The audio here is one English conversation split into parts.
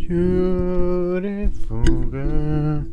Beautiful girl.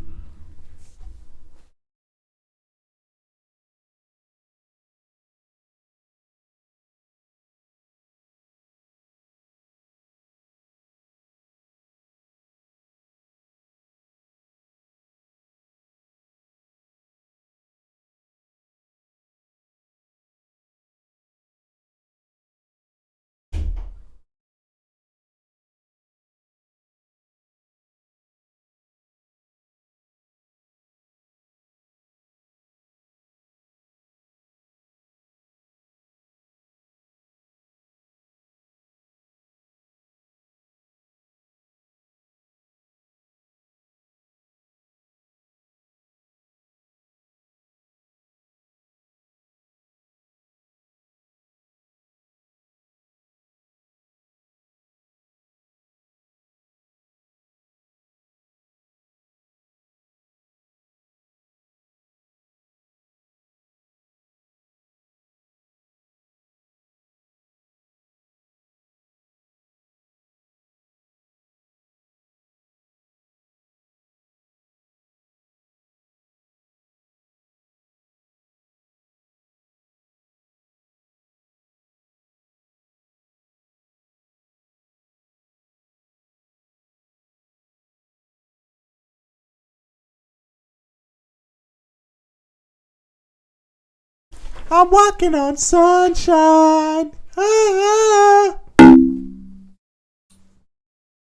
I'm walking on sunshine. Ah.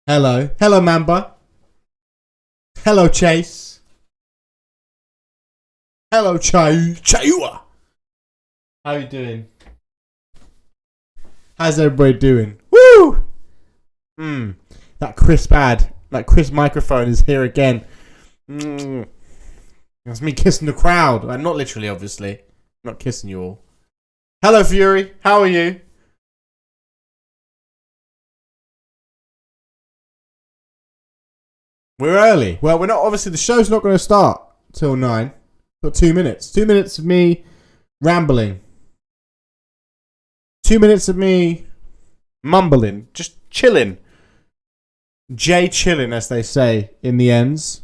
Hello, Mamba. Hello, Chase. Hello, Chaiwa. How you doing? How's everybody doing? Woo! That crisp microphone is here again. That's me kissing the crowd. Not literally, obviously. I'm not kissing you all. Hello, Fury. How are you? We're early. Well, we're not. Obviously, the show's not going to start till 9. Got 2 minutes. 2 minutes of me rambling. 2 minutes of me mumbling. Just chilling. Chilling, as they say in the ends.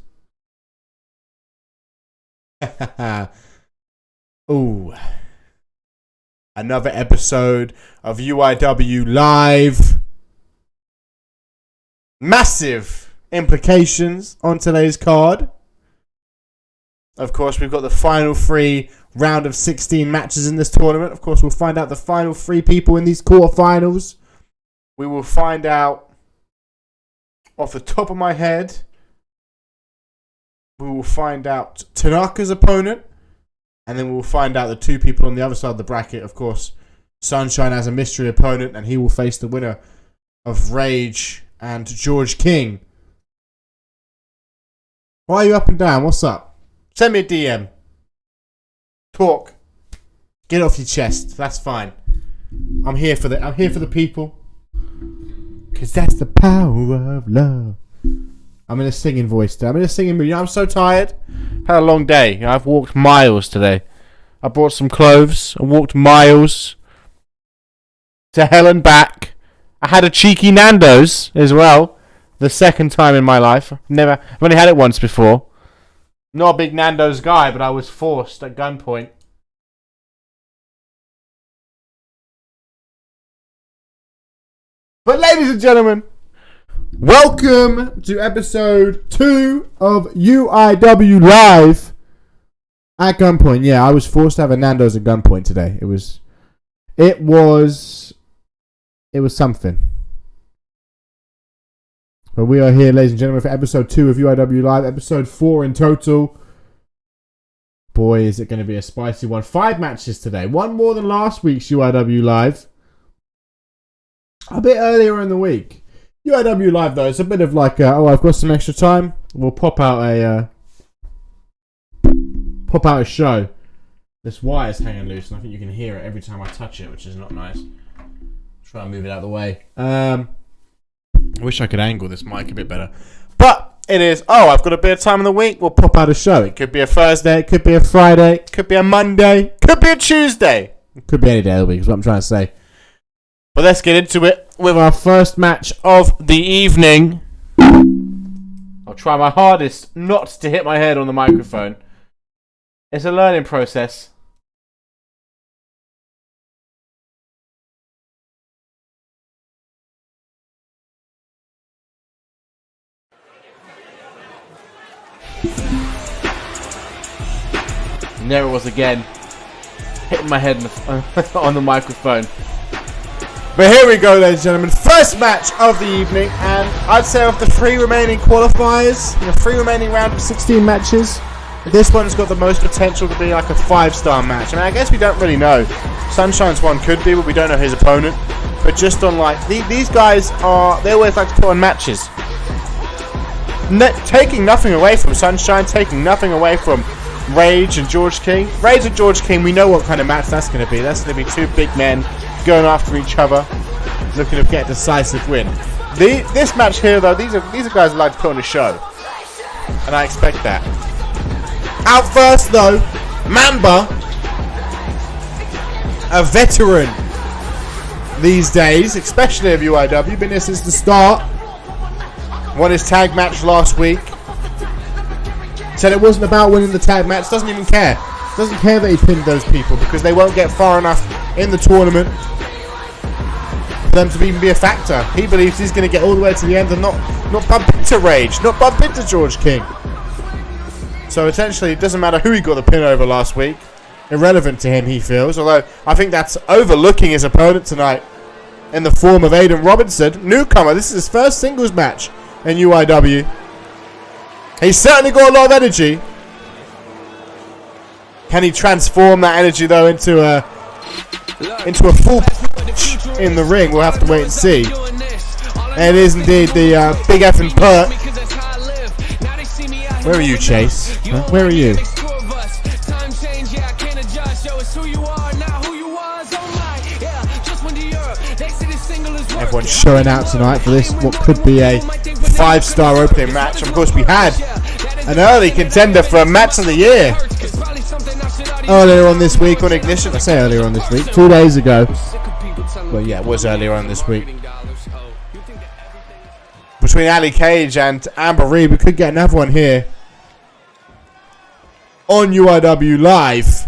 Ooh. Another episode of UIW Live. Massive implications on today's card. Of course, we've got the final 3 round of 16 matches in this tournament. Of course, we'll find out the final 3 people in these quarterfinals. We will find out, off the top of my head, we will find out Tanaka's opponent. And then we'll find out the 2 people on the other side of the bracket. Of course, Sunshine has a mystery opponent, and he will face the winner of Rage and George King. Why are you up and down? What's up? Send me a DM. Talk. Get it off your chest. That's fine. I'm here for the people. 'Cause that's the power of love. I'm in a singing voice today. I'm in a singing mood. I'm so tired. Had a long day. I've walked miles today. I brought some clothes. I walked miles to hell and back. I had a cheeky Nando's as well. The second time in my life. I've only had it once before. Not a big Nando's guy, but I was forced at gunpoint. But ladies and gentlemen, welcome to episode 2 of UIW Live at gunpoint. Yeah, I was forced to have a Nando's at gunpoint today. It was something. But we are here, ladies and gentlemen, for episode 2 of UIW Live, episode 4 in total. Boy, is it going to be a spicy one. 5 matches today. One more than last week's UIW Live. A bit earlier in the week. UIW Live, though, it's a bit of like, I've got some extra time. We'll pop out a show. This wire's hanging loose, and I think you can hear it every time I touch it, which is not nice. Try and move it out of the way. I wish I could angle this mic a bit better. But it is, I've got a bit of time in the week. We'll pop out a show. It could be a Thursday, it could be a Friday, it could be a Monday, it could be a Tuesday. It could be any day of the week, is what I'm trying to say. But let's get into it with our first match of the evening. I'll try my hardest not to hit my head on the microphone. It's a learning process. And there it was again, hitting my head on the microphone. But here we go, ladies and gentlemen. First match of the evening, and I'd say of the 3 remaining qualifiers, the 3 remaining round of 16 matches, this one's got the most potential to be like a 5-star match. I mean, I guess we don't really know. Sunshine's one could be, but we don't know his opponent. But just on like these guys they always like to put on matches. Taking nothing away from Sunshine, taking nothing away from Rage and George King. Rage and George King, we know what kind of match that's going to be. That's going to be 2 big men going after each other, looking to get a decisive win. This match here, though, these are guys who like to put on a show, and I expect that. Out first, though, Mamba, a veteran these days, especially of UIW, been here since the start. Won his tag match last week. Said it wasn't about winning the tag match. Doesn't even care. Doesn't care that he pinned those people because they won't get far enough in the tournament for them to even be a factor. He believes he's going to get all the way to the end and not bump into Rage, not bump into George King. So essentially, it doesn't matter who he got the pin over last week. Irrelevant to him, he feels. Although I think that's overlooking his opponent tonight in the form of Aiden Robinson, newcomer. This is his first singles match in UIW. He's certainly got a lot of energy. Can he transform that energy though into a full punch in the ring? We'll have to wait and see. It is indeed the big effing perk. Where are you, Chase? Huh? Where are you? Everyone's showing out tonight for this, what could be a 5-star opening match. Of course, we had an early contender for a match of the year earlier on this week on Ignition. I say earlier on this week, 2 days ago. Well, yeah, it was earlier on this week. Between Ali Cage and Amber Reed, we could get another one here on UIW Live.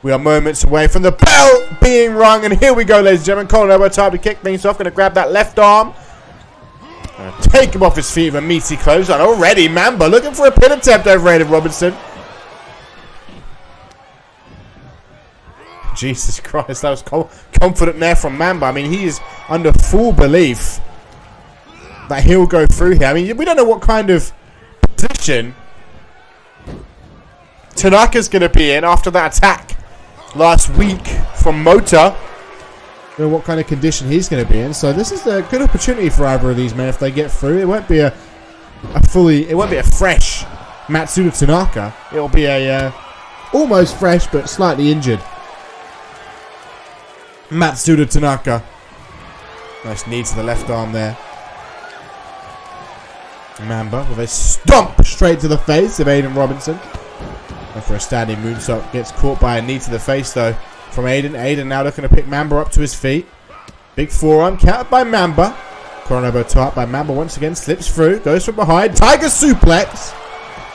We are moments away from the bell being rung, and here we go, ladies and gentlemen. Colin elbow time to kick things off. Going to grab that left arm. Take him off his feet with a meaty clothesline. Already, Mamba looking for a pin attempt over Aiden Robinson. Jesus Christ, that was confident there from Mamba. I mean, he is under full belief that he'll go through here. I mean, we don't know what kind of position Tanaka's going to be in after that attack last week from Mota. Know what kind of condition he's going to be in. So this is a good opportunity for either of these men if they get through. It won't be a fresh Matsuda Tanaka. It'll be a almost fresh but slightly injured Matsuda Tanaka. Nice knee to the left arm there. Mamba with a stomp straight to the face of Aiden Robinson. And for a standing moonsault, gets caught by a knee to the face though from Aiden. Aiden now looking to pick Mamba up to his feet. Big forearm countered by Mamba. Elbow top by Mamba once again, slips through, goes from behind, Tiger suplex.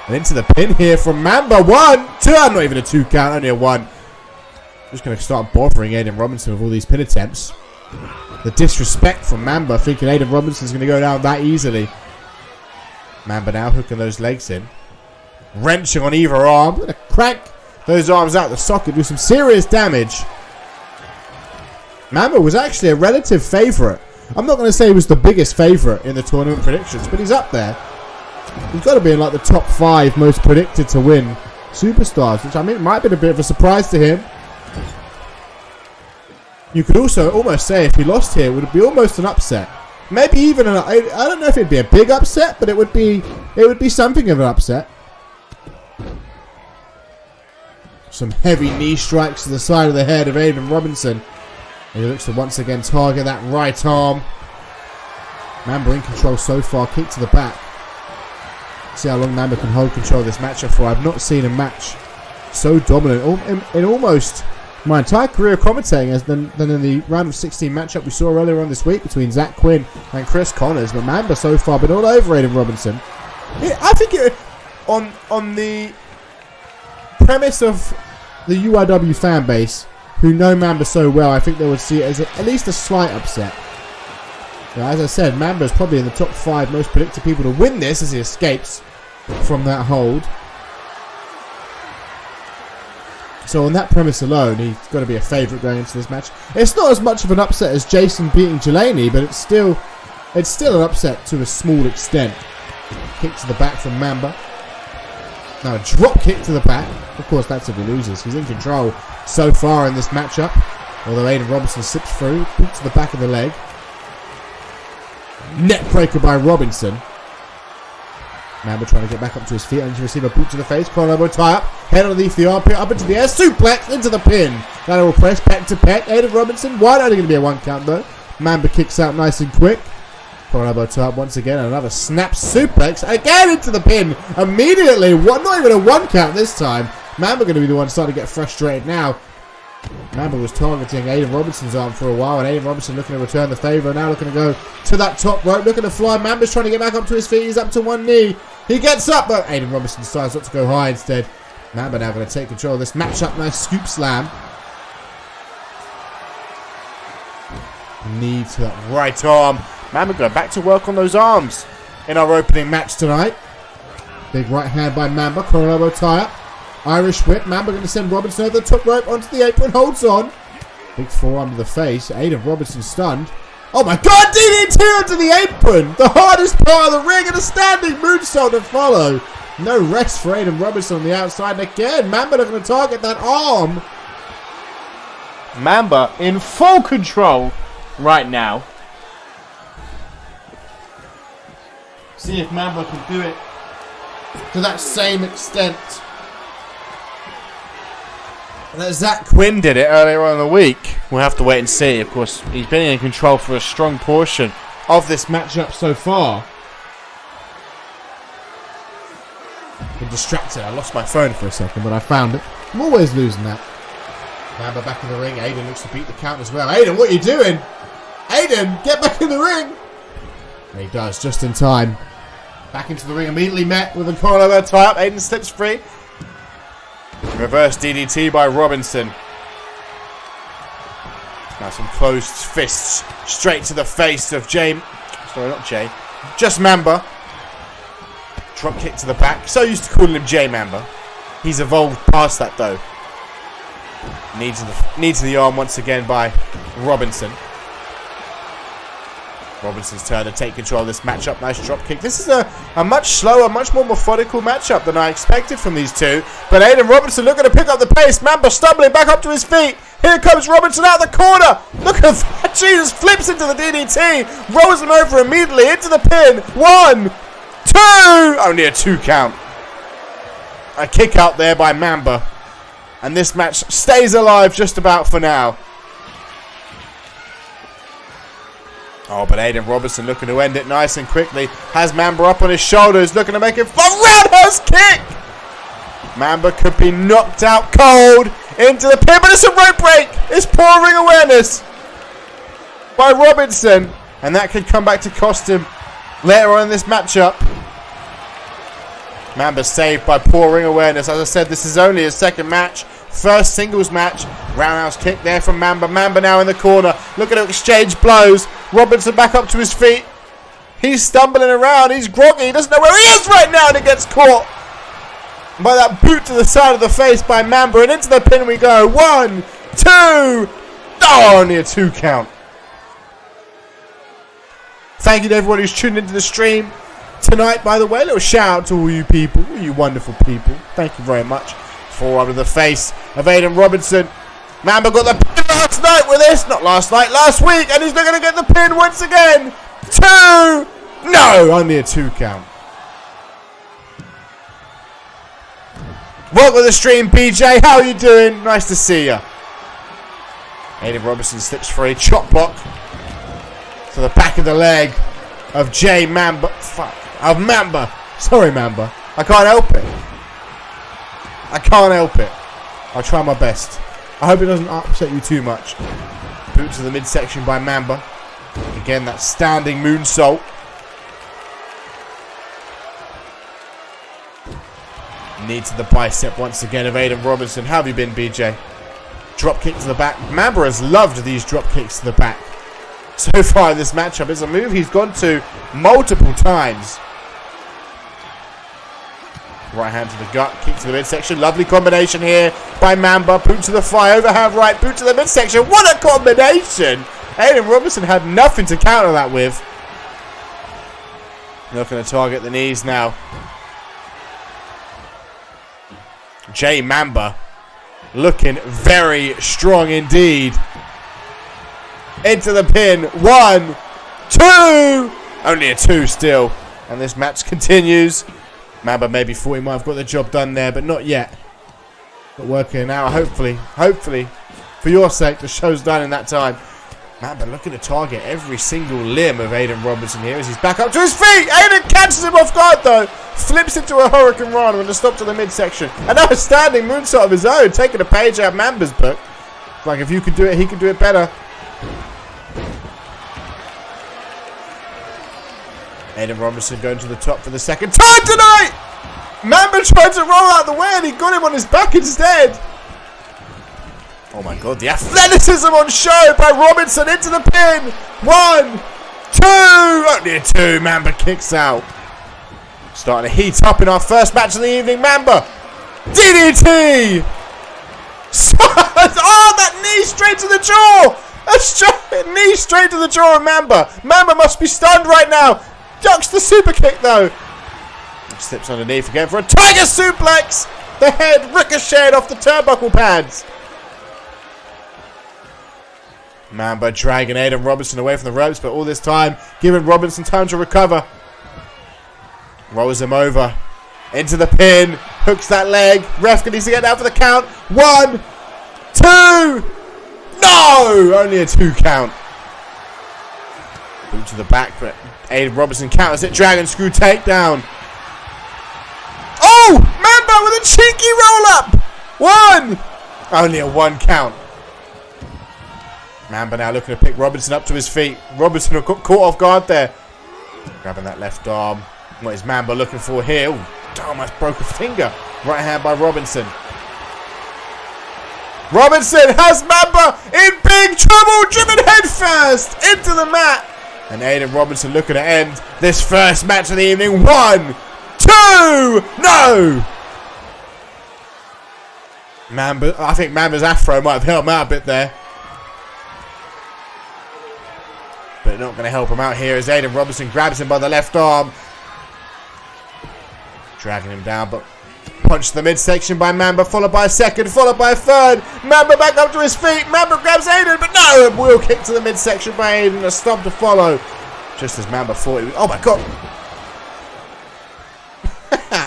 And into the pin here from Mamba. 1, 2, not even a 2 count, only a 1. Just going to start bothering Aiden Robinson with all these pin attempts. The disrespect from Mamba, thinking Aiden Robinson's going to go down that easily. Mamba now hooking those legs in. Wrenching on either arm. Going to crank those arms out the socket, do some serious damage. Mamba was actually a relative favourite. I'm not going to say he was the biggest favourite in the tournament predictions, but he's up there. He's got to be in like the top 5 most predicted to win superstars, which I mean might have been a bit of a surprise to him. You could also almost say if he lost here, it would be almost an upset. Maybe even I don't know if it'd be a big upset, but it would be something of an upset. Some heavy knee strikes to the side of the head of Aiden Robinson. And he looks to once again target that right arm. Mamba in control so far. Kick to the back. See how long Mamba can hold control of this matchup for. I've not seen a match so dominant in almost my entire career commentating than in the round of 16 matchup we saw earlier on this week between Zach Quinn and Chris Connors. But Mamba so far been all over Aiden Robinson. I think on the premise of the UIW fan base, who know Mamba so well, I think they would see it as at least a slight upset. Now, as I said, Mamba is probably in the top 5 most predicted people to win this as he escapes from that hold. So on that premise alone, he's got to be a favourite going into this match. It's not as much of an upset as Jason beating Delaney, but it's still an upset to a small extent. Kick to the back from Mamba. Now a drop kick to the back. Of course, that's if he loses. He's in control so far in this matchup. Although Aiden Robinson slips through. Boot to the back of the leg. Neck breaker by Robinson. Mamba trying to get back up to his feet and to receive a boot to the face. Collar elbow tie up. Head underneath the armpit. Up into the air. Suplex into the pin. Lateral press. Peck to peck. Aiden Robinson. Wide only going to be a 1 count though. Mamba kicks out nice and quick. Collar elbow tie up once again. Another snap suplex. Again into the pin. Immediately. Not even a 1 count this time. Mamba going to be the one starting to get frustrated now. Mamba was targeting Aiden Robinson's arm for a while, and Aiden Robinson looking to return the favour. Now looking to go to that top rope, looking to fly. Mamba's trying to get back up to his feet. He's up to one knee. He gets up, but Aiden Robinson decides not to go high instead. Mamba now going to take control of this matchup. Nice scoop slam. Knee to that right arm. Mamba going back to work on those arms in our opening match tonight. Big right hand by Mamba. Collar elbow tie up. Irish whip. Mamba going to send Robinson over the top rope onto the apron. Holds on. Big forearm to the face. Aiden Robinson stunned. Oh my god! DDT onto the apron! The hardest part of the ring and a standing moonsault to follow. No rest for Aiden Robinson on the outside. And again, Mamba looking to target that arm. Mamba in full control right now. See if Mamba can do it to that same extent. Zach Quinn did it earlier on in the week. We'll have to wait and see. Of course, he's been in control for a strong portion of this matchup so far. Been distracted. I lost my phone for a second, but I found it. I'm always losing that. Mamba back in the ring. Aiden looks to beat the count as well. Aiden, what are you doing? Aiden, get back in the ring. And he does, just in time. Back into the ring, immediately met with a collar elbow tie up. Aiden slips free. Reverse DDT by Robinson. Now some closed fists straight to the face of Jay. Sorry, not Jay. Just Mamba. Drop kick to the back. So used to calling him Jay Mamba. He's evolved past that though. Knee to the arm once again by Robinson. Robinson's turn to take control of this matchup. Nice drop kick. This is a much slower, much more methodical matchup than I expected from these two. But Aiden Robinson looking to pick up the pace. Mamba stumbling back up to his feet. Here comes Robinson out of the corner. Look at that. Jesus, flips into the DDT. Rolls him over immediately into the pin. 1, 2. Only a 2 count. A kick out there by Mamba. And this match stays alive just about for now. Oh, but Aiden Robinson looking to end it nice and quickly. Has Mamba up on his shoulders, looking to make it for roundhouse kick. Mamba could be knocked out cold into the pin, but it's a rope break. It's poor ring awareness by Robinson, and that could come back to cost him later on in this matchup. Mamba saved by poor ring awareness. As I said, this is only his second match. First singles match. Roundhouse kick there from Mamba. Mamba now in the corner. Looking to exchange blows. Robinson back up to his feet. He's stumbling around. He's groggy. He doesn't know where he is right now. And it gets caught by that boot to the side of the face by Mamba. And into the pin we go. 1, 2. Oh, only a 2 count. Thank you to everyone who's tuned into the stream tonight, by the way. A little shout out to all you people. All you wonderful people. Thank you very much. Forearm to the face of Aiden Robinson. Mamba got the pin last night with this. Not last night, last week. And he's looking to get the pin once again. 2. No, only a 2 count. Welcome to the stream, BJ. How are you doing? Nice to see you. Aiden Robinson slips free. Chop block to the back of the leg of Jay Mamba. Fuck. Of Mamba. Sorry, Mamba. I can't help it. I can't help it. I'll try my best. I hope it doesn't upset you too much. Boot to the midsection by Mamba. Again, that standing moonsault. Knee to the bicep once again of Aiden Robinson. How have you been, BJ? Drop kick to the back. Mamba has loved these drop kicks to the back so far in this matchup. It's a move he's gone to multiple times. Right hand to the gut, kick to the midsection. Lovely combination here by Mamba. Boot to the thigh, overhand right, boot to the midsection. What a combination! Aiden Robinson had nothing to counter that with. Not going to target the knees now. J Mamba looking very strong indeed. Into the pin. 1, 2. Only a 2 still. And this match continues. Mamba maybe thought he might have got the job done there, but not yet. But working out. Hopefully, for your sake, the show's done in that time. Mamba looking to target every single limb of Aiden Robinson here as he's back up to his feet. Aiden catches him off guard though. Flips into a Hurricane Rana and a stop to the midsection. Another standing moonsault of his own, taking a page out of Mamba's book. Like if you could do it, he could do it better. Aiden Robinson going to the top for the second time tonight. Mamba tried to roll out the way and he got him on his back instead. Oh my god, the athleticism on show by Robinson into the pin. 1, 2. Only a 2. Mamba kicks out. Starting to heat up in our first match of the evening. Mamba. DDT. Oh, that knee straight to the jaw. A knee straight to the jaw of Mamba. Mamba must be stunned right now. Ducks the super kick though. Slips underneath again for a tiger suplex. The head ricocheted off the turnbuckle pads. Mamba dragging Aiden Robinson away from the ropes, but all this time giving Robinson time to recover. Rolls him over into the pin, hooks that leg. Ref needs to get down for the count. 1, 2. No, only a 2 count. Boot to the back, but Aiden Robinson counters it. Dragon screw takedown. Oh, Mamba with a cheeky roll up. 1. Only a 1 count. Mamba now looking to pick Robinson up to his feet. Robinson got caught off guard there. Grabbing that left arm. What is Mamba looking for here? Oh, almost broke a finger. Right hand by Robinson. Robinson has Mamba in big trouble. Driven head first into the mat. And Aiden Robinson looking to end this first match of the evening. 1, 2. No. Mamba. I think Mamba's afro might have helped him out a bit there. But not going to help him out here as Aiden Robinson grabs him by the left arm. Dragging him down, but punch to the midsection by Mamba, followed by a second, followed by a third. Mamba back up to his feet. Mamba grabs Aiden, but no! A wheel kick to the midsection by Aiden. A stomp to follow. Just as Mamba thought he was... Oh my god!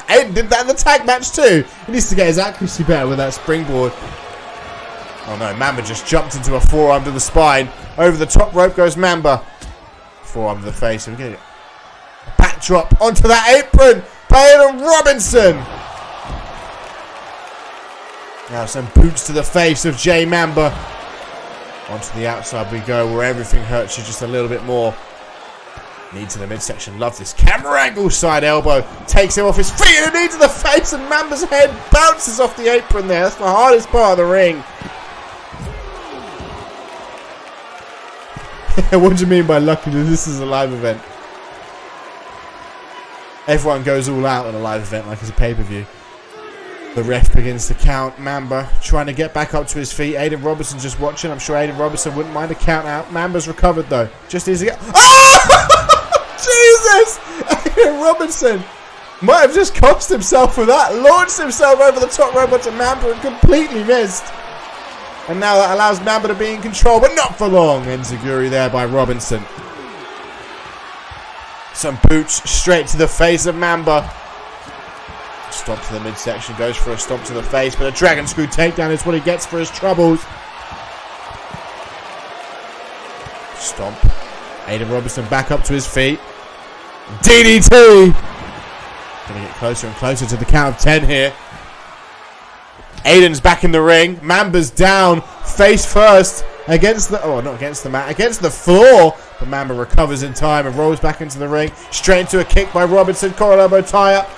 Aiden did that in the tag match too. He needs to get his accuracy better with that springboard. Oh no, Mamba just jumped into a forearm to the spine. Over the top rope goes Mamba. Forearm to the face. And we get a backdrop onto that apron by Aiden Robinson. Now some boots to the face of J Mamba. Onto the outside we go, where everything hurts you just a little bit more. Knee to the midsection. Love this camera angle. Side elbow. Takes him off his feet and a knee to the face, and Mamba's head bounces off the apron there. That's the hardest part of the ring. What do you mean by lucky that this is a live event? Everyone goes all out in a live event like it's a pay-per-view. The ref begins to count. Mamba trying to get back up to his feet. Aiden Robinson just watching. I'm sure Aiden Robinson wouldn't mind a count out. Mamba's recovered though. Just easy. Oh! Jesus! Aiden Robinson might have just cost himself for that. Launched himself over the top rope onto Mamba and completely missed. And now that allows Mamba to be in control, but not for long. Enziguri there by Robinson. Some boots straight to the face of Mamba. Stomp to the midsection, goes for a stomp to the face, but a dragon screw takedown is what he gets for his troubles. Stomp. Aiden Robinson back up to his feet. DDT! Gonna get closer and closer to the count of 10 here. Aiden's back in the ring. Mamba's down, face first, against the... Oh, not against the mat, against the floor. But Mamba recovers in time and rolls back into the ring. Straight into a kick by Robinson. Coral elbow tie-up.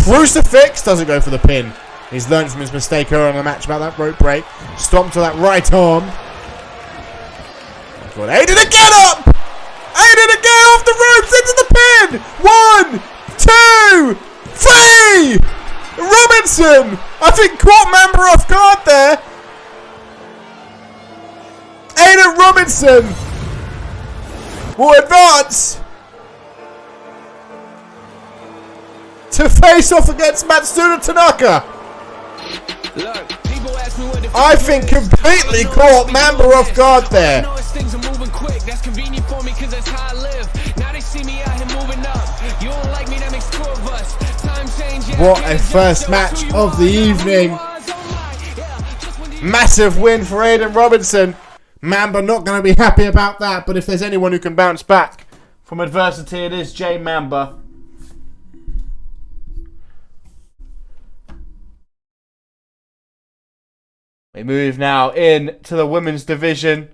Crucifix doesn't go for the pin. He's learned from his mistake earlier in the match about that rope break. Stomp to that right arm. Oh God, Aiden again up! Aiden again off the ropes into the pin! 1, 2, 3! Robinson! I think caught member off guard there. Aiden Robinson will advance to face off against Matsuda Tanaka. I think completely caught Mamba off guard there. What a first match of the evening. Massive win for Aiden Robinson. Mamba not going to be happy about that, but if there's anyone who can bounce back from adversity, it is Jay Mamba. We move now into the women's division.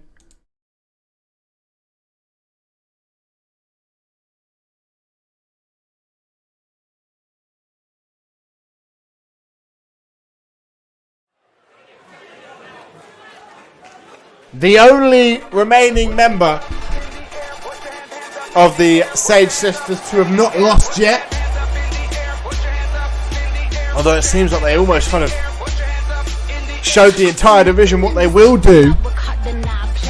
The only remaining member of the Sage Sisters to have not lost yet. Although it seems like they almost kind of showed the entire division what they will do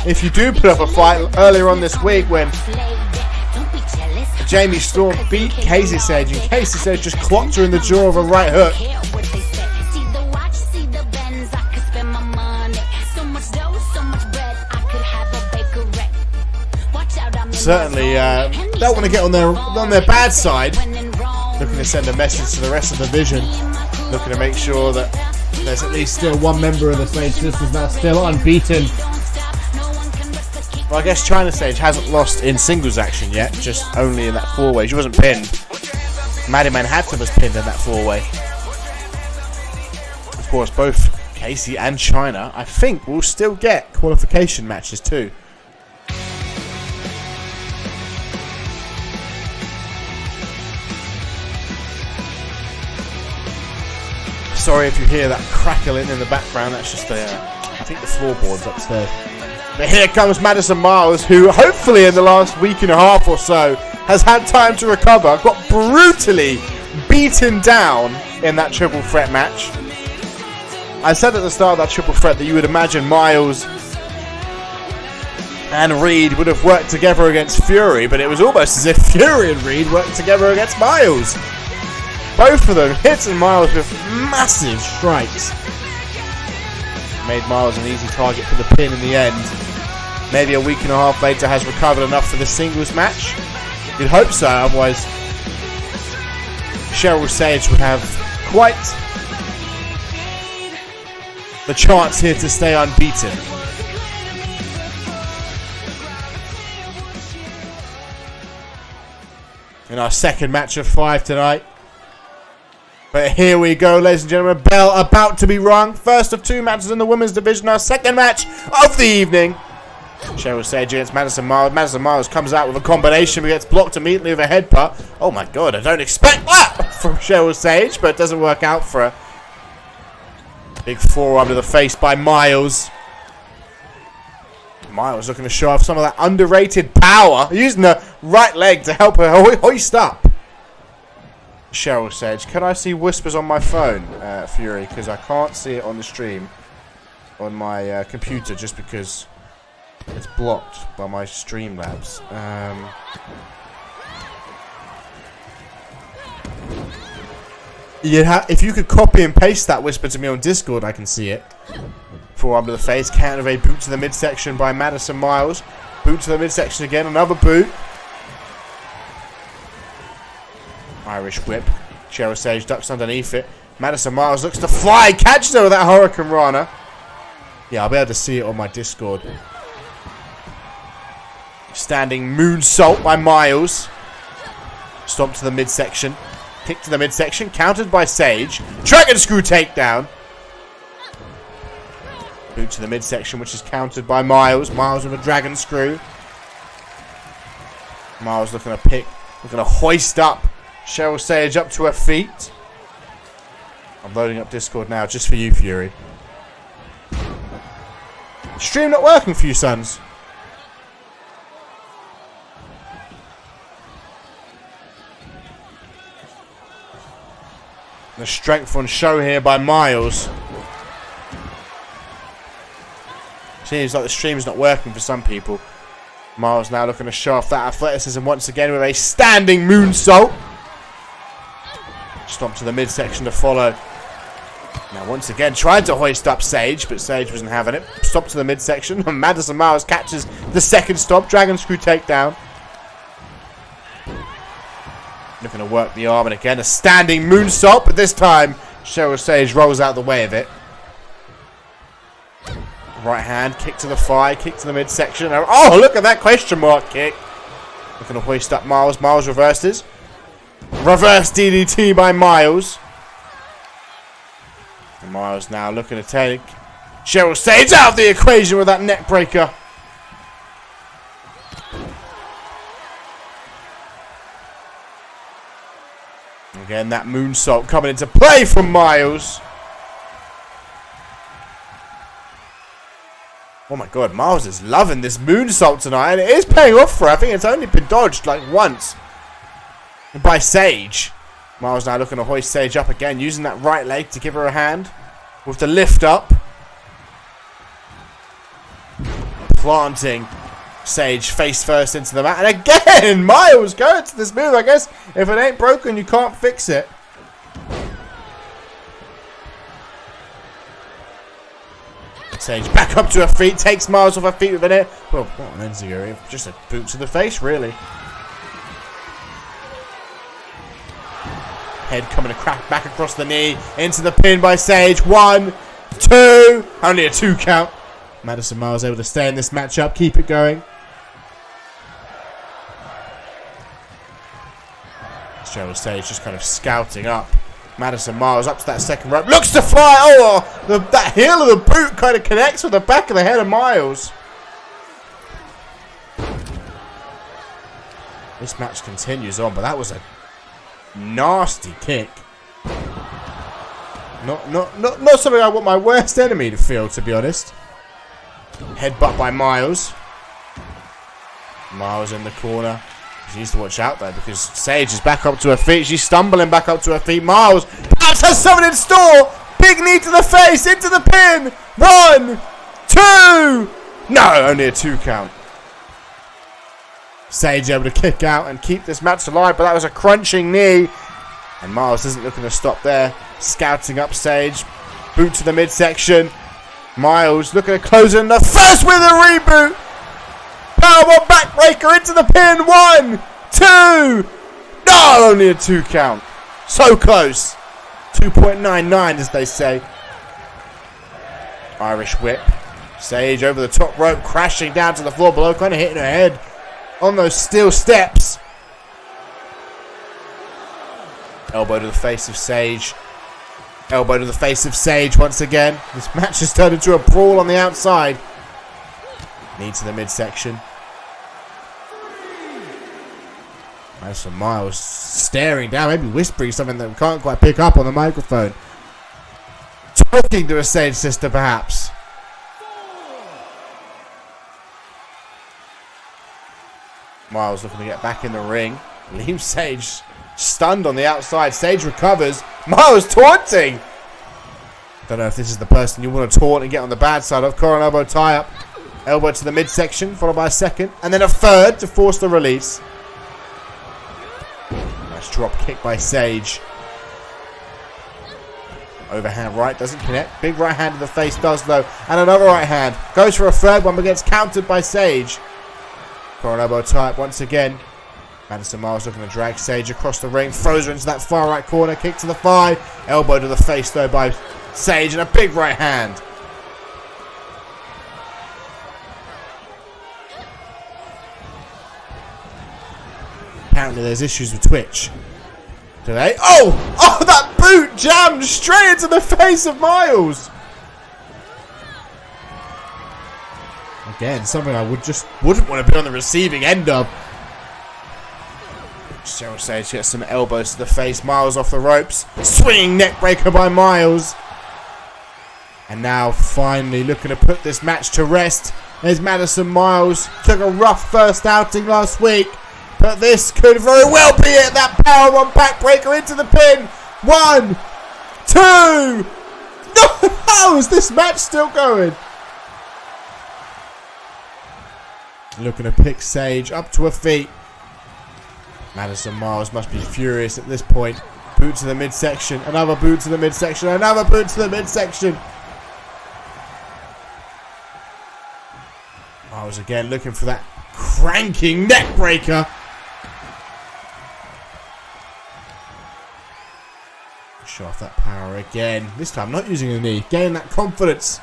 if you do put up a fight earlier on this week when Jamie Storm beat Casey Sage and Casey Sage just clocked her in the jaw of a right hook. Certainly don't want to get on their bad side. Looking to send a message to the rest of the division. Looking to make sure that there's at least still one member of the Sage Sisters that's still unbeaten. Well, I guess China Sage hasn't lost in singles action yet, just only in that four-way. She wasn't pinned. Maddie Manhattan was pinned in that four-way. Of course, both Casey and China, I think, will still get qualification matches too. Sorry if you hear that crackling in the background. That's just I think the floorboards upstairs. But here comes Madison Miles, who hopefully in the last week and a half or so has had time to recover. Got brutally beaten down in that triple threat match. I said at the start of that triple threat that you would imagine Miles and Reed would have worked together against Fury, but it was almost as if Fury and Reed worked together against Miles. Both of them hitting Miles with massive strikes. Made Miles an easy target for the pin in the end. Maybe a week and a half later has recovered enough for the singles match. You'd hope so, otherwise Cheryl Sage would have quite the chance here to stay unbeaten. In our second match of 5 tonight. But here we go, ladies and gentlemen. Bell about to be rung. First of 2 matches in the women's division. Our second match of the evening. Cheryl Sage against Madison Miles. Madison Miles comes out with a combination, but gets blocked immediately with a headbutt. Oh my God, I don't expect that from Cheryl Sage, but it doesn't work out for her. Big forearm to the face by Miles. Miles looking to show off some of that underrated power. Using the right leg to help her hoist up. Cheryl Sage. Can I see whispers on my phone, Fury? Because I can't see it on the stream on my computer just because it's blocked by my Streamlabs. If you could copy and paste that whisper to me on Discord, I can see it. Forearm to the face, counter of a boot to the midsection by Madison Miles. Boot to the midsection again, another boot. Irish whip. Cheryl Sage ducks underneath it. Madison Miles looks to fly. Catches her with that Hurricane Rana. Yeah, I'll be able to see it on my Discord. Standing moonsault by Miles. Stomp to the midsection. Kick to the midsection. Countered by Sage. Dragon screw takedown. Boot to the midsection, which is countered by Miles. Miles with a dragon screw. Miles looking to hoist up Cheryl Sage up to her feet. I'm loading up Discord now just for you, Fury. Stream not working for you, sons. The strength on show here by Miles. Seems like the stream's not working for some people. Miles now looking to show off that athleticism once again with a standing moonsault. Stomp to the midsection to follow. Now once again tried to hoist up Sage, but Sage wasn't having it. Stomp to the midsection. Madison Miles catches the second stop. Dragon screw takedown. Looking to work the arm, and again a standing moonsault, but this time Cheryl Sage rolls out the way of it. Right hand, kick to the thigh, kick to the midsection. Oh, look at that question mark kick. Looking to hoist up Miles. Miles reverses. Reverse DDT by Miles. And Miles now looking to take Cheryl Sage out of the equation with that neck breaker. Again, that moonsault coming into play from Miles. Oh my god, Miles is loving this moonsault tonight, and it is paying off for her. I think it's only been dodged like once by Sage. Miles now looking to hoist Sage up again, using that right leg to give her a hand with the lift up. Planting Sage face first into the mat, and again Miles going to this move. I guess if it ain't broken, you can't fix it. Sage back up to her feet, takes Miles off her feet with an air. Well, what an enziguri, just a boot to the face, really. Head coming to crack back across the knee, into the pin by Sage. 1, 2, only a 2 count. Madison Miles able to stay in this matchup, keep it going. Cheryl Sage just kind of scouting up. Madison Miles up to that second rope. Looks to fly. Oh, that heel of the boot kind of connects with the back of the head of Miles. This match continues on, but that was a nasty kick. Not something I want my worst enemy to feel, to be honest. Headbutt by Miles. Miles in the corner. She needs to watch out though, because Sage is back up to her feet. She's stumbling back up to her feet. Miles perhaps has something in store. Big knee to the face, into the pin. 1, 2. No, only a 2 count. Sage able to kick out and keep this match alive, but that was a crunching knee. And Miles isn't looking to stop there. Scouting up Sage. Boot to the midsection. Miles looking to close in the first with a reboot. Powerbomb backbreaker into the pin. 1, 2. No, only a 2 count. So close. 2.99 as they say. Irish whip. Sage over the top rope, crashing down to the floor below, kind of hitting her head on those steel steps. Elbow to the face of Sage. Elbow to the face of Sage once again. This match has turned into a brawl on the outside. Knee to the midsection. Madison Miles staring down, maybe whispering something that we can't quite pick up on the microphone. Talking to a Sage sister, perhaps. Miles looking to get back in the ring. Leaves Sage stunned on the outside. Sage recovers. Miles taunting. Don't know if this is the person you want to taunt and get on the bad side of. Coral elbow tie up. Elbow to the midsection, followed by a second. And then a third to force the release. Nice drop kick by Sage. Overhand right, doesn't connect. Big right hand to the face does though. And another right hand. Goes for a third one, but gets countered by Sage. Coral elbow tie up once again. Madison Miles looking to drag Sage across the ring. Throws her into that far right corner. Kick to the thigh. Elbow to the face though by Sage. And a big right hand. Apparently there's issues with Twitch. Do they? Oh! Oh, that boot jammed straight into the face of Miles. Again, something I wouldn't want to be on the receiving end of. Cheryl Sage gets some elbows to the face. Miles off the ropes. Swinging neck breaker by Miles. And now finally looking to put this match to rest. There's Madison Miles. Took a rough first outing last week. But this could very well be it. That powerbomb backbreaker into the pin. 1, 2. No! How is this match still going? Looking to pick Sage up to her feet. Madison Miles must be furious at this point. Boot to the midsection. Another boot to the midsection. Another boot to the midsection. Miles again looking for that cranking neck breaker. Show off that power again. This time not using a knee. Gain that confidence.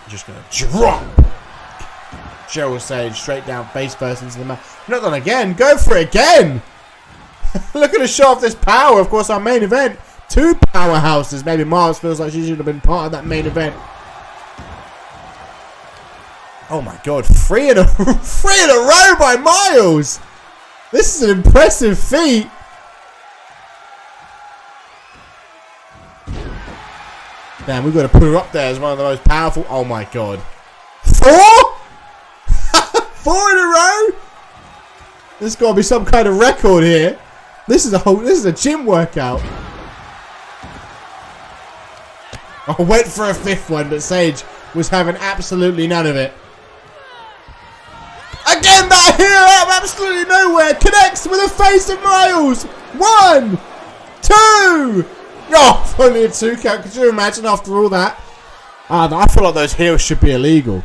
Just going to drop Cheryl Sage straight down face first into the mat. Not done again. Go for it again. Looking to show off this power. Of course, our main event. 2 powerhouses. Maybe Miles feels like she should have been part of that main event. Oh my god. 3 in a row by Miles. This is an impressive feat. Damn, we've got to put her up there as one of the most powerful. Oh my god. 4? 4 in a row? There's got to be some kind of record here. This is a gym workout. I went for a 5th one, but Sage was having absolutely none of it. Again, that heel out of absolutely nowhere connects with the face of Miles. 1, 2. Oh, only a 2 count. Could you imagine after all that? I feel like those heels should be illegal.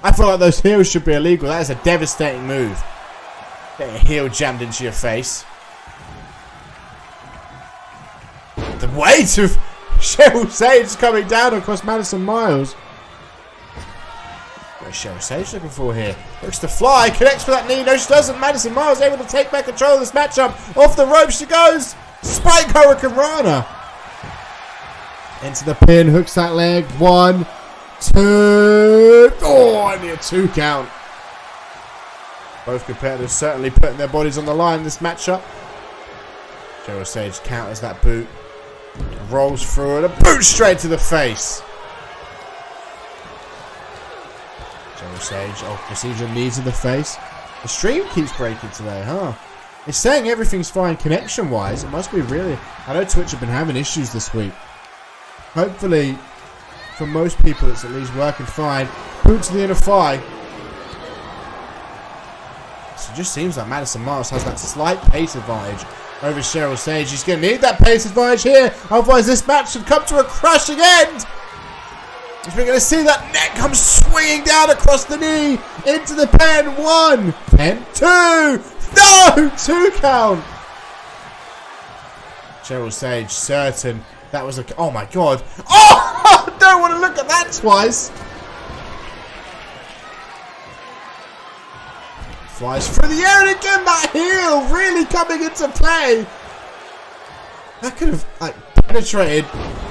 That is a devastating move. Get a heel jammed into your face. The weight of Cheryl Sage coming down across Madison Miles. What's Cheryl Sage looking for here? Looks to fly, connects with that knee. No, she doesn't. Madison Miles able to take back control of this matchup. Off the rope she goes. Spike Hurricane Rana. Into the pin, hooks that leg. 1, 2. Oh, only a 2 count. Both competitors certainly putting their bodies on the line in this matchup. Cheryl Sage counters that boot. Rolls through and a boot straight to the face. Cheryl Sage, procedure knees in the face. The stream keeps breaking today, huh? It's saying everything's fine connection-wise. It must be really... I know Twitch have been having issues this week. Hopefully, for most people, it's at least working fine. Boot to the inner thigh. So it just seems like Madison Miles has that slight pace advantage over Cheryl Sage. She's going to need that pace advantage here. Otherwise, this match should come to a crashing end. We're going to see that neck come swinging down across the knee into the pen. 1, pen, 2. No! 2 count. Cheryl Sage certain that was a... Oh my god. Oh! I don't want to look at that twice. Flies through the air and again that heel really coming into play. That could have penetrated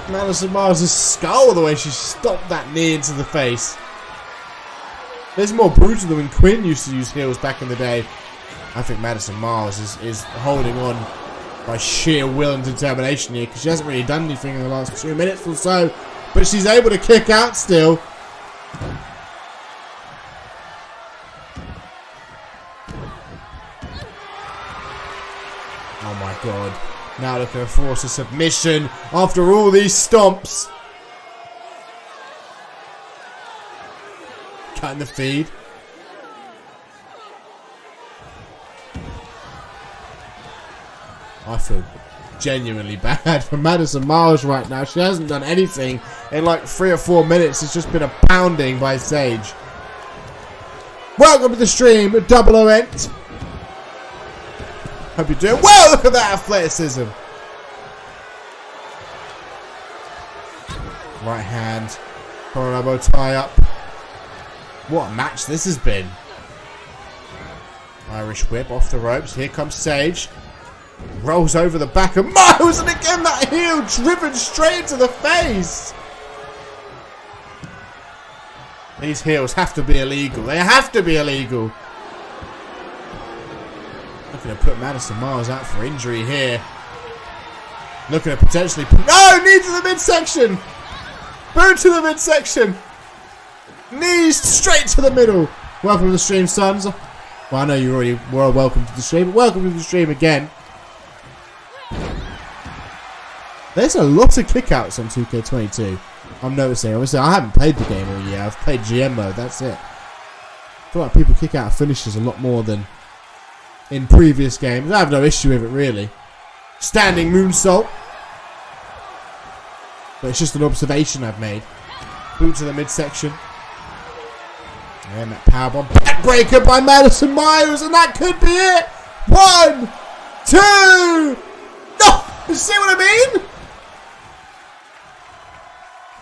Madison Miles' skull the way she stomped that knee into the face. There's more brutal than when Quinn used to use heels back in the day. I think Madison Miles is holding on by sheer will and determination here because she hasn't really done anything in the last 2 minutes or so. But she's able to kick out still. Oh my god. Now looking to force a submission after all these stomps. Cutting the feed. I feel genuinely bad for Madison Miles right now. She hasn't done anything in like 3 or 4 minutes. It's just been a pounding by Sage. Welcome to the stream, Double Event. Hope you're doing well. Look at that athleticism. Right hand. Coral elbow tie up. What a match this has been. Irish whip off the ropes. Here comes Sage. Rolls over the back of Miles, and again that heel driven straight to the face. These heels have to be illegal. They have to be illegal. Looking to put Madison Miles out for injury here. Looking at potentially... No! Knee to the midsection! Boot to the midsection! Knees straight to the middle. Welcome to the stream, sons. Well, I know you already were welcome to the stream, but welcome to the stream again. There's a lot of kickouts on 2K22. I'm noticing. Obviously, I haven't played the game all year. I've played GM mode. That's it. I feel like people kick out finishes a lot more than in previous games. I have no issue with it, really. Standing moonsault. But it's just an observation I've made. Boot to the midsection. And that powerbomb backbreaker by Madison Miles, and that could be it. 1, 2. No, you see what I mean?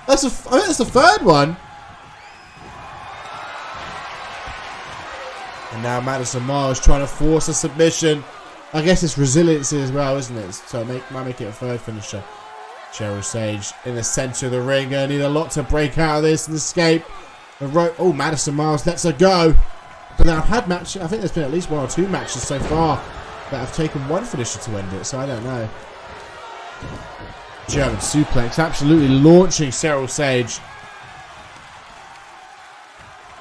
I think that's the third one. And now Madison Miles trying to force a submission. I guess it's resiliency as well, isn't it? So it might make it a third finisher. Cheryl Sage in the centre of the ring. Gonna need a lot to break out of this and escape. Oh, Madison Miles lets her go. But then I've had matches. I think there's been at least 1 or 2 matches so far that have taken one finisher to end it. So I don't know. German suplex, absolutely launching Cheryl Sage.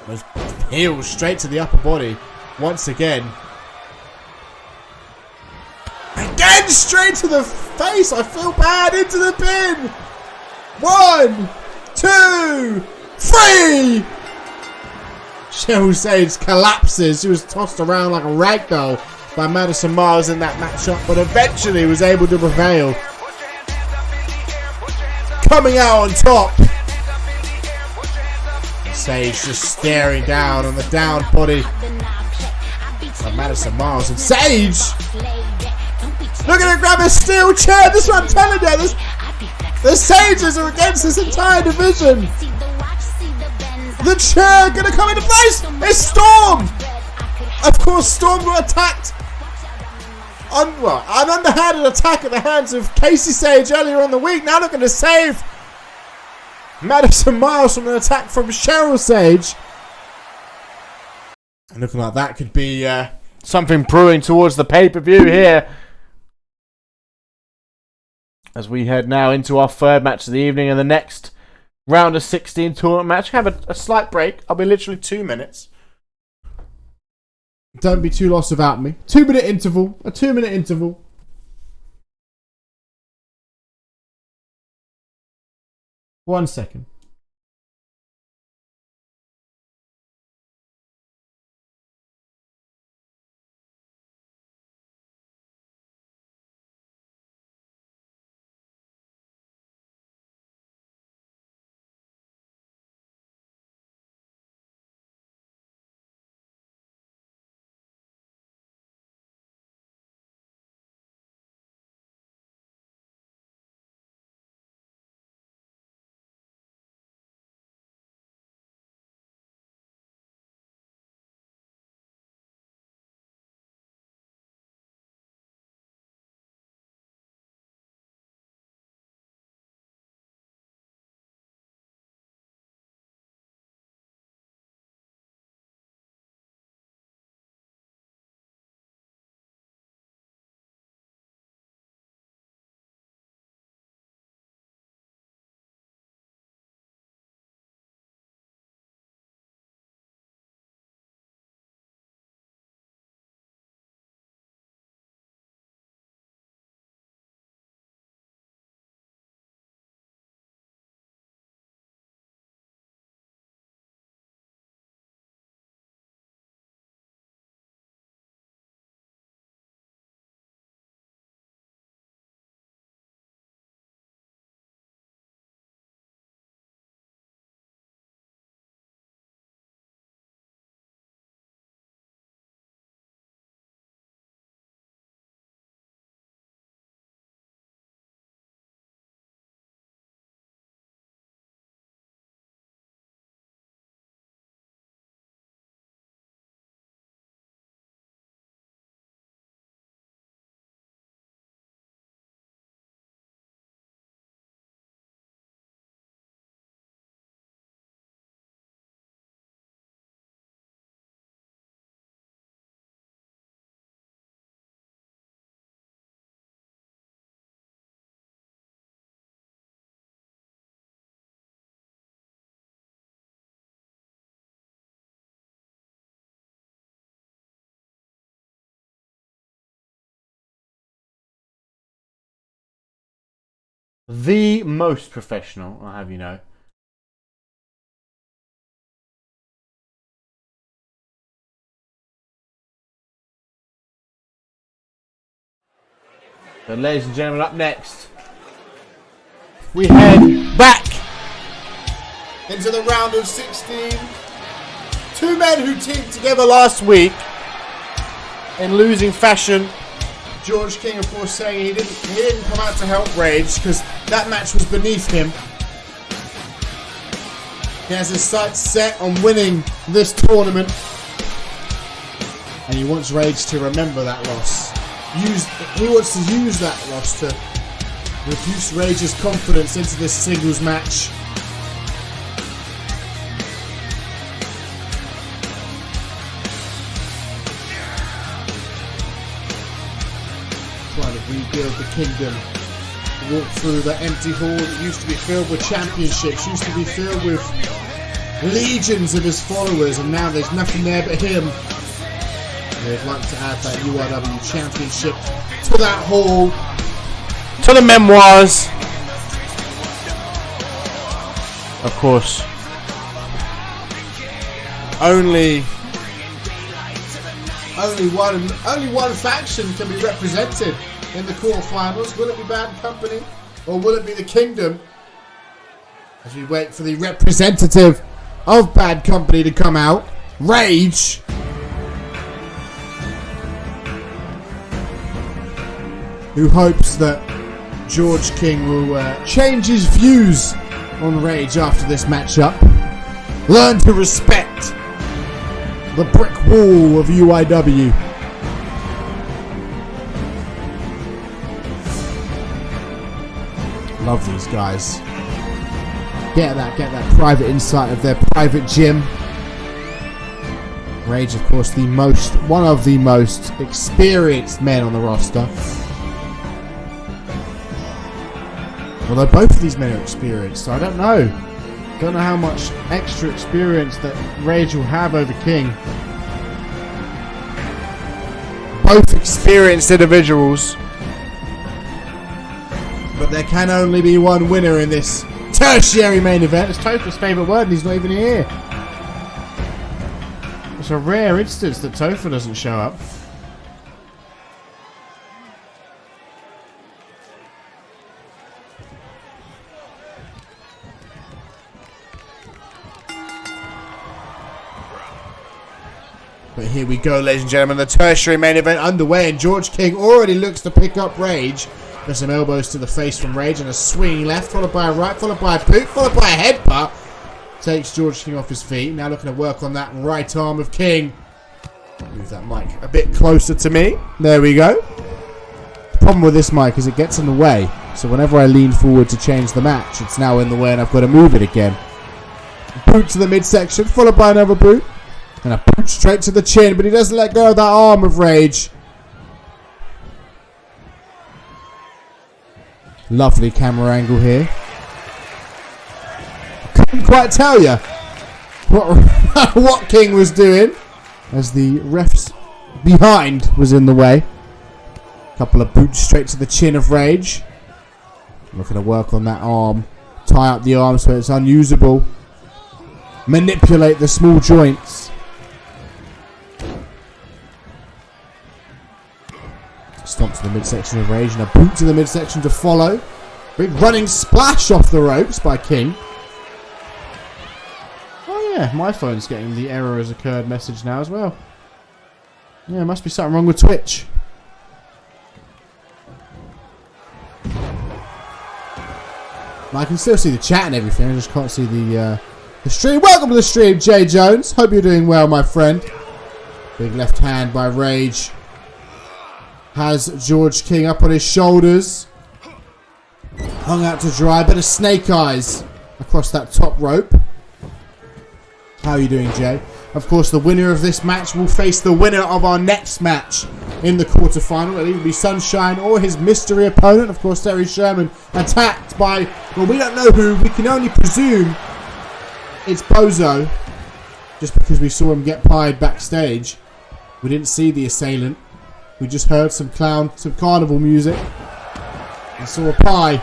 Those heels straight to the upper body once again. Again, straight to the face. I feel bad. Into the pin. 1, 2, 3. Cheryl Sage collapses. She was tossed around like a ragdoll by Madison Miles in that matchup, but eventually was able to prevail. Coming out on top. Sage just staring down on the down body of Madison Miles. And Sage! Look at her grab a steel chair. This is what I'm telling you. The Sages are against this entire division. The chair gonna come into place. It's Storm. Of course, Storm got attacked. An underhanded attack at the hands of Casey Sage earlier in the week. Now looking to save Madison Miles from an attack from Cheryl Sage. And looking like that could be something brewing towards the pay-per-view here. As we head now into our third match of the evening and the next round of 16 tournament match. Have a slight break. I'll be literally 2 minutes. Don't be too lost without me. 2-minute interval. A 2-minute interval. One second. The most professional, I'll have you know. So, ladies and gentlemen, up next, we head back into the round of 16. Two men who teamed together last week in losing fashion. George King, of course, saying he didn't come out to help Rage because that match was beneath him. He has his sights set on winning this tournament, and he wants Rage to remember that loss. He wants to use that loss to reduce Rage's confidence into this singles match. Trying to rebuild the kingdom. Walk through the empty hall that used to be filled with championships, used to be filled with legions of his followers, and now there's nothing there but him. They'd like to add that UIW championship to that hall, to the memoirs. Of course, only one faction can be represented in the quarterfinals. Will it be Bad Company or will it be the Kingdom? As we wait for the representative of Bad Company to come out, Rage. Who hopes that George King will change his views on Rage after this matchup. Learn to respect the brick wall of UIW. Love these guys. Get that private insight of their private gym. Rage, of course, one of the most experienced men on the roster. Although both of these men are experienced, so I don't know. Don't know how much extra experience that Rage will have over King. Both experienced individuals. But there can only be one winner in this tertiary main event. It's Topher's favourite word and he's not even here. It's a rare instance that Topher doesn't show up. But here we go, ladies and gentlemen. The tertiary main event underway, and George King already looks to pick up Rage. There's some elbows to the face from Rage and a swinging left, followed by a right, followed by a boot, followed by a headbutt. Takes George King off his feet. Now looking to work on that right arm of King. Move that mic a bit closer to me. There we go. The problem with this mic is it gets in the way. So whenever I lean forward to change the match, it's now in the way and I've got to move it again. Boot to the midsection, followed by another boot. And a boot straight to the chin, but he doesn't let go of that arm of Rage. Lovely camera angle here. Couldn't quite tell you what King was doing as the ref's behind was in the way. Couple of boots straight to the chin of Rage. Looking to work on that arm. Tie up the arm so it's unusable. Manipulate the small joints. Stomp to the midsection of Rage and a boot to the midsection to follow. Big running splash off the ropes by King. Oh yeah, my phone's getting the error has occurred message now as well. Yeah, must be something wrong with Twitch. I can still see the chat and everything, I just can't see the stream. Welcome to the stream, Jay Jones. Hope you're doing well, my friend. Big left hand by Rage. Has George King up on his shoulders. Hung out to dry. Bit of snake eyes across that top rope. How are you doing, Jay? Of course, the winner of this match will face the winner of our next match in the quarterfinal. It'll either be Sunshine or his mystery opponent. Of course, Terry Sherman attacked by, well, we don't know who. We can only presume it's Bozo. Just because we saw him get pied backstage. We didn't see the assailant. We just heard some carnival music. I saw a pie.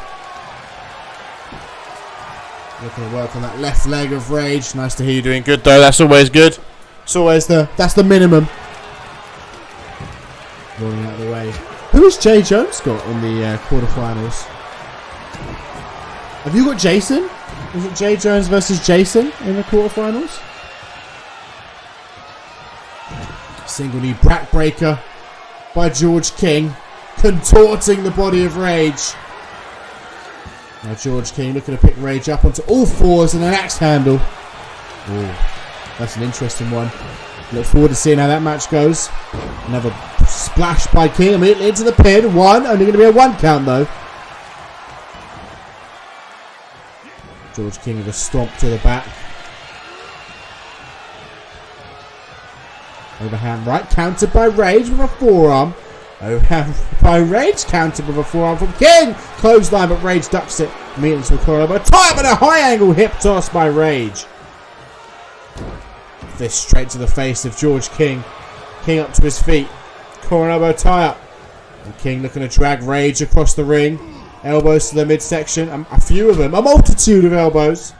Looking to work on that left leg of Rage. Nice to hear you doing good though. That's always good. It's always that's the minimum. Rolling out of the way. Who has Jay Jones got in the quarterfinals? Have you got Jason? Is it Jay Jones versus Jason in the quarterfinals? Single knee backbreaker by George King, contorting the body of Rage. Now George King looking to pick Rage up onto all fours and an axe handle. Ooh, that's an interesting one. Look forward to seeing how that match goes. Another splash by King immediately into the pin. One, only going to be a 1 count though. George King with a stomp to the back. Overhand right, countered by Rage with a forearm. Overhand by Rage, countered with a forearm from King. Clothesline, but Rage ducks it. Immediately to a core elbow. Tie up and a high angle hip toss by Rage. Fist straight to the face of George King. King up to his feet. Core elbow tie up. And King looking to drag Rage across the ring. Elbows to the midsection. A few of them. A multitude of elbows.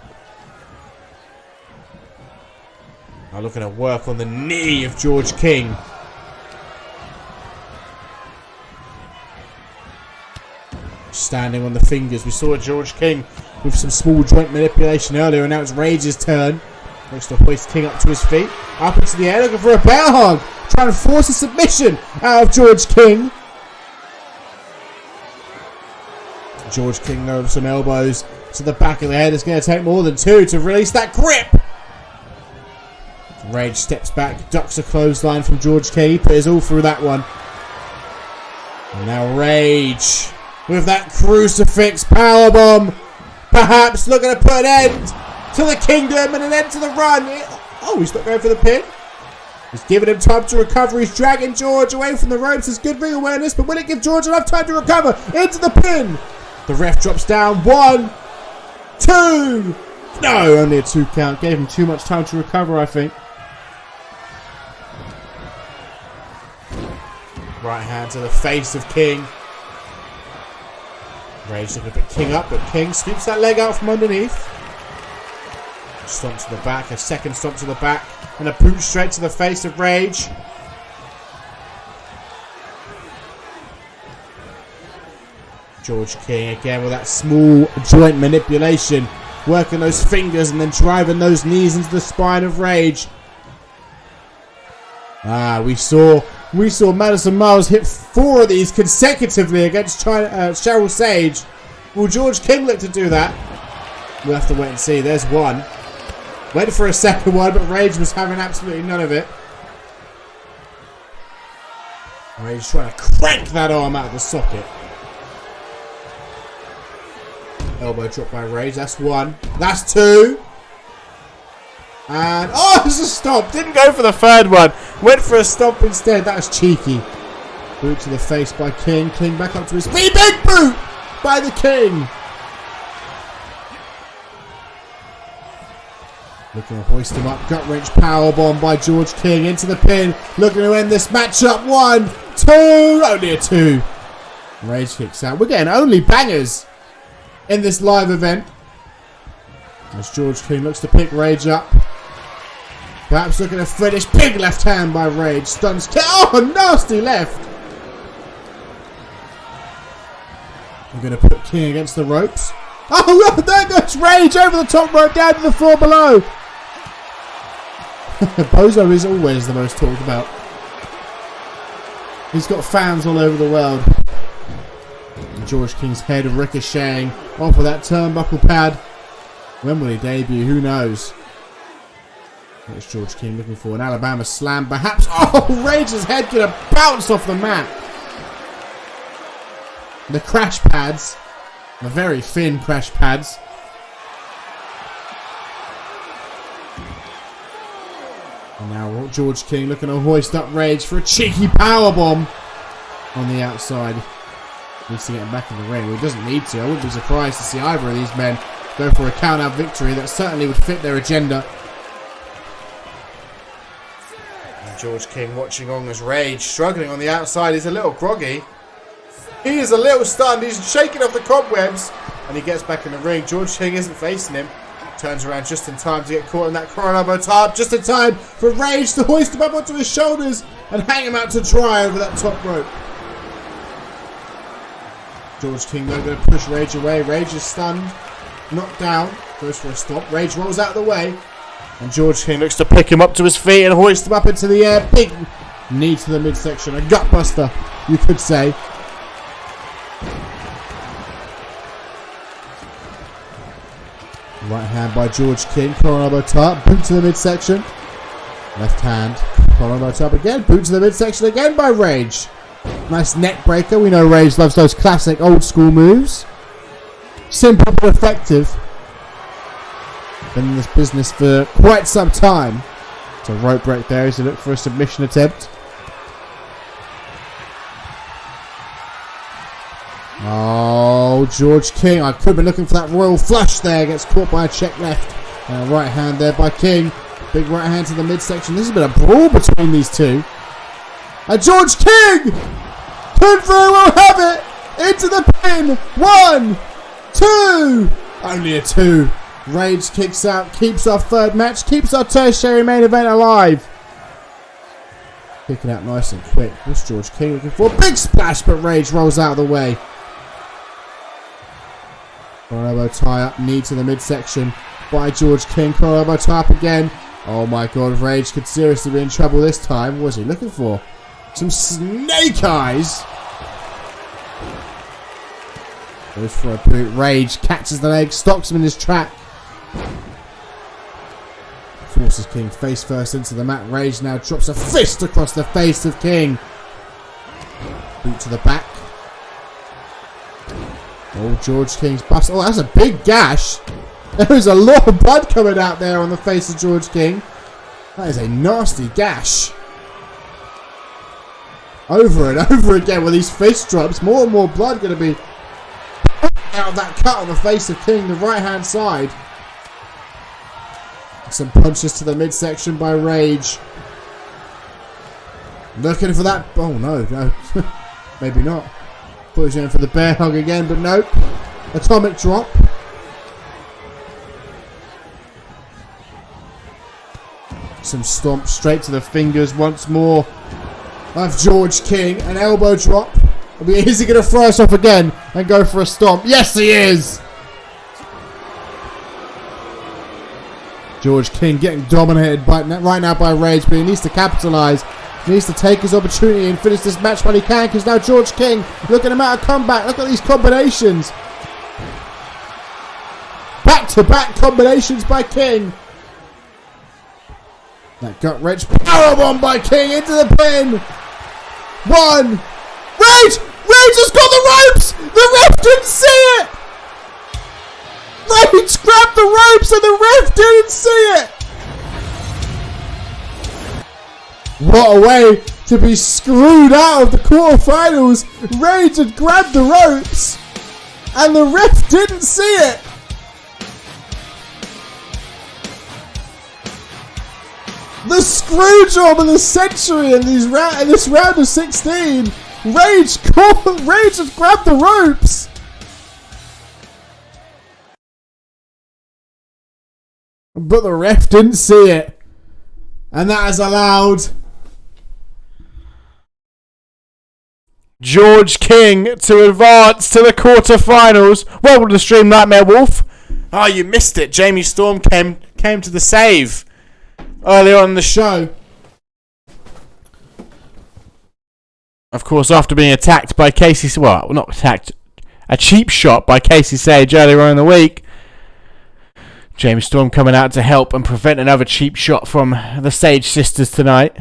Now looking to work on the knee of George King. Standing on the fingers. We saw George King with some small joint manipulation earlier, and now it's Rage's turn. Looks to hoist King up to his feet. Up into the air, looking for a bear hug. Trying to force a submission out of George King. George King though with some elbows to the back of the head. It's going to take more than 2 to release that grip. Rage steps back, ducks a clothesline from George King. He put his all through that one. And now Rage with that crucifix powerbomb. Perhaps looking to put an end to the kingdom and an end to the run. Oh, he's not going for the pin. He's giving him time to recover. He's dragging George away from the ropes. It's good ring awareness, but will it give George enough time to recover? Into the pin. The ref drops down. 1, 2. No, only a 2 count. Gave him too much time to recover, I think. Right hand to the face of King. Rage looking to put King up, but King scoops that leg out from underneath. Stomp to the back, a second stomp to the back, and a boot straight to the face of Rage. George King again with that small joint manipulation, working those fingers and then driving those knees into the spine of Rage. We saw Madison Miles hit 4 of these consecutively against Cheryl Sage. Will George King look to do that? We'll have to wait and see. There's one. Went for a second one, but Rage was having absolutely none of it. Rage trying to crank that arm out of the socket. Elbow drop by Rage. That's 1. That's 2. And, oh, it's a stomp. Didn't go for the 3rd one. Went for a stomp instead. That was cheeky. Boot to the face by King. King back up to his feet. Big boot by the King. Looking to hoist him up. Gut wrench powerbomb by George King into the pin. Looking to end this matchup. 1, 2. Only a 2. Rage kicks out. We're getting only bangers in this live event. As George King looks to pick Rage up. Perhaps looking to finish. Big left hand by Rage. Stuns. Oh, nasty left. I'm going to put King against the ropes. Oh, there goes Rage over the top rope down to the floor below. Bozo is always the most talked about. He's got fans all over the world. And George King's head ricocheting off of that turnbuckle pad. When will he debut? Who knows? There's George King looking for an Alabama slam. Perhaps. Oh, Rage's head gonna bounce off the mat. The crash pads. The very thin crash pads. And now George King looking to hoist up Rage for a cheeky powerbomb on the outside. Needs to get him back in the ring. Well, he doesn't need to. I wouldn't be surprised to see either of these men go for a count-out victory. That certainly would fit their agenda. And George King watching on as Rage struggling on the outside. He's a little groggy. He is a little stunned. He's shaking off the cobwebs. And he gets back in the ring. George King isn't facing him. Turns around just in time to get caught in that elbow tie. Just in time for Rage to hoist him up onto his shoulders and hang him out to dry over that top rope. George King though going to push Rage away. Rage is stunned, knocked down, goes for a stop. Rage rolls out of the way, and George King looks to pick him up to his feet and hoist him up into the air. Big knee to the midsection, a gutbuster, you could say. Right hand by George King, collar elbow tie, boot to the midsection. Left hand, collar elbow tie again, boot to the midsection again by Rage. Nice neck breaker. We know Rage loves those classic old school moves. Simple but effective. Been in this business for quite some time. It's a rope break there as he looked for a submission attempt. Oh, George King. I could have been looking for that royal flush there. Gets caught by a check left. And a right hand there by King. Big right hand to the midsection. This has been a brawl between these two. And George King could very well have it into the pin. 1, 2. Only a 2. Rage kicks out, keeps our third match, keeps our tertiary main event alive. Kicking out nice and quick. What's George King looking for? Big splash, but Rage rolls out of the way. Collar elbow tie up, knee to the midsection by George King. Collar elbow tie up again. Oh my god, Rage could seriously be in trouble this time. What was he looking for? Some snake eyes. Goes for a boot. Rage catches the leg, stops him in his track. Forces King face first into the mat. Rage now drops a fist across the face of King. Boot to the back. Oh, George King's bust. Oh, that's a big gash. There is a lot of blood coming out there on the face of George King. That is a nasty gash. Over and over again with these fist drops. More and more blood going to be out of that cut on the face of King, the right hand side. Some punches to the midsection by Rage. Looking for that. Oh no, no. Maybe not. Thought he was going for the bear hug again, but nope. Atomic drop. Some stomps straight to the fingers once more of George King. An elbow drop. Is he going to throw us off again and go for a stomp? Yes, he is! George King getting dominated right now by Rage, but he needs to capitalise. He needs to take his opportunity and finish this match when he can, because now George King, look at him out of comeback. Look at these combinations. Back-to-back combinations by King. That gut-wrench powerbomb by King into the pin. 1. Rage! Rage has got the ropes! The ref didn't see it! Rage grabbed the ropes and the ref didn't see it! What a way to be screwed out of the quarterfinals! Rage had grabbed the ropes and the ref didn't see it! The screw job of the century in this round of 16! Rage has grabbed the ropes! But the ref didn't see it. And that has allowed George King to advance to the quarterfinals. Welcome to Stream Nightmare Wolf. Oh, you missed it. Jamie Storm came to the save earlier on in the show. Of course, after being attacked by Casey... Well, not attacked. A cheap shot by Casey Sage earlier on in the week. Jamie Storm coming out to help and prevent another cheap shot from the Sage sisters tonight.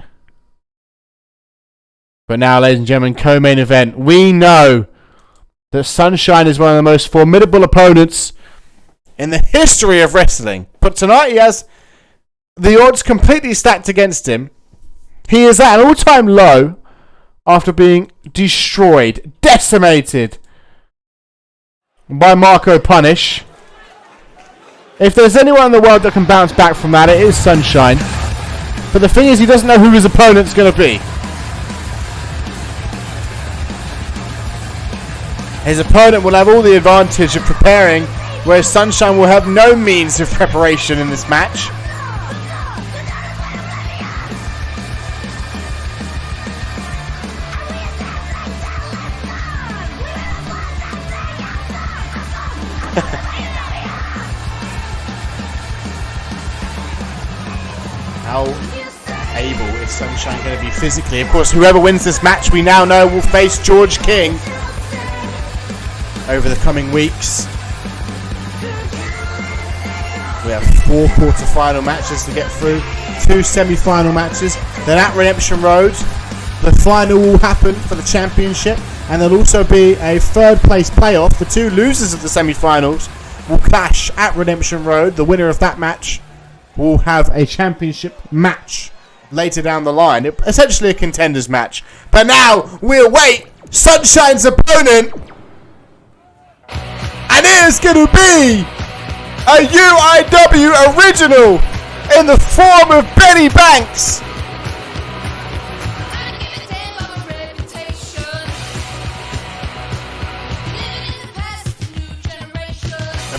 But now, ladies and gentlemen, co-main event. We know that Sunshine is one of the most formidable opponents in the history of wrestling. But tonight he has the odds completely stacked against him. He is at an all-time low after being destroyed, decimated by Marco Punish. If there's anyone in the world that can bounce back from that, it is Sunshine. But the thing is, he doesn't know who his opponent's going to be. His opponent will have all the advantage of preparing whereas Sunshine will have no means of preparation in this match. How able is Sunshine going to be physically? Of course, whoever wins this match, we now know, will face George King over the coming weeks. We have 4 quarter-final matches to get through, 2 semi-final matches. Then at Redemption Road, the final will happen for the championship, and there'll also be a third-place playoff. The 2 losers of the semi-finals will clash at Redemption Road. The winner of that match will have a championship match later down the line. Essentially a contenders match. But now we await Sunshine's opponent, and it is going to be a UIW original in the form of Benny Banks.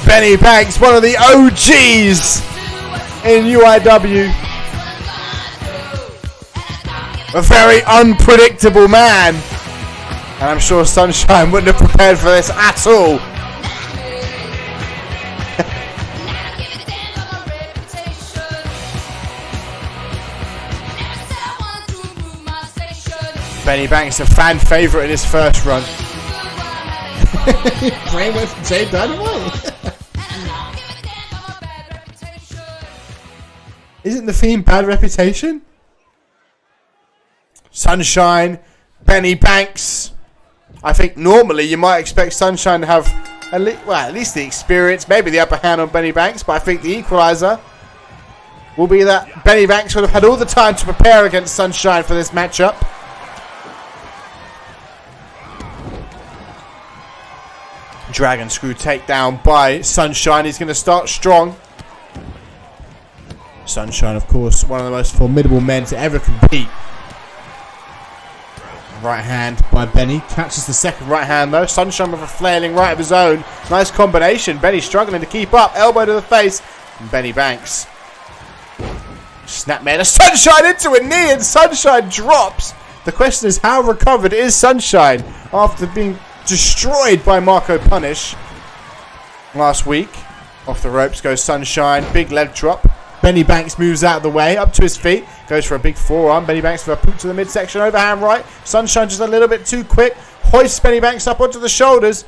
Benny Banks, one of the OGs in UIW. A very unpredictable man. And I'm sure Sunshine wouldn't have prepared for this at all. Benny Banks, a fan favourite in his first run. Playing with Jay Dynamite. Isn't the theme Bad Reputation? Sunshine, Benny Banks. I think normally you might expect Sunshine to have at least the experience, maybe the upper hand on Benny Banks, but I think the equaliser will be that Benny Banks would have had all the time to prepare against Sunshine for this matchup. Dragon Screw takedown by Sunshine. He's going to start strong. Sunshine, of course, one of the most formidable men to ever compete. Right hand by Benny. Catches the second right hand though. Sunshine with a flailing right of his own. Nice combination. Benny struggling to keep up. Elbow to the face. And Benny Banks. Snapmare to Sunshine into a knee, and Sunshine drops. The question is, how recovered is Sunshine after being destroyed by Marco Punish last week? Off the ropes goes Sunshine. Big leg drop. Benny Banks moves out of the way, up to his feet, goes for a big forearm. Benny Banks for a boot to the midsection, overhand right. Sunshine just a little bit too quick. Hoists Benny Banks up onto the shoulders.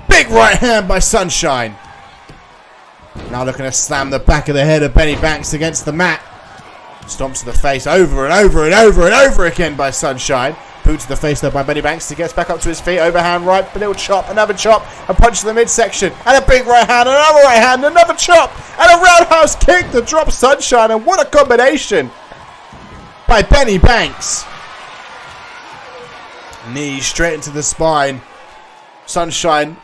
Big right hand by Sunshine. Now looking to slam the back of the head of Benny Banks against the mat. Stomps to the face over and over and over and over again by Sunshine. Boot to the face though by Benny Banks. He gets back up to his feet. Overhand right. A little chop. Another chop. A punch to the midsection. And a big right hand. Another right hand. Another chop. And a roundhouse kick to drop Sunshine. And what a combination by Benny Banks. Knee straight into the spine. Sunshine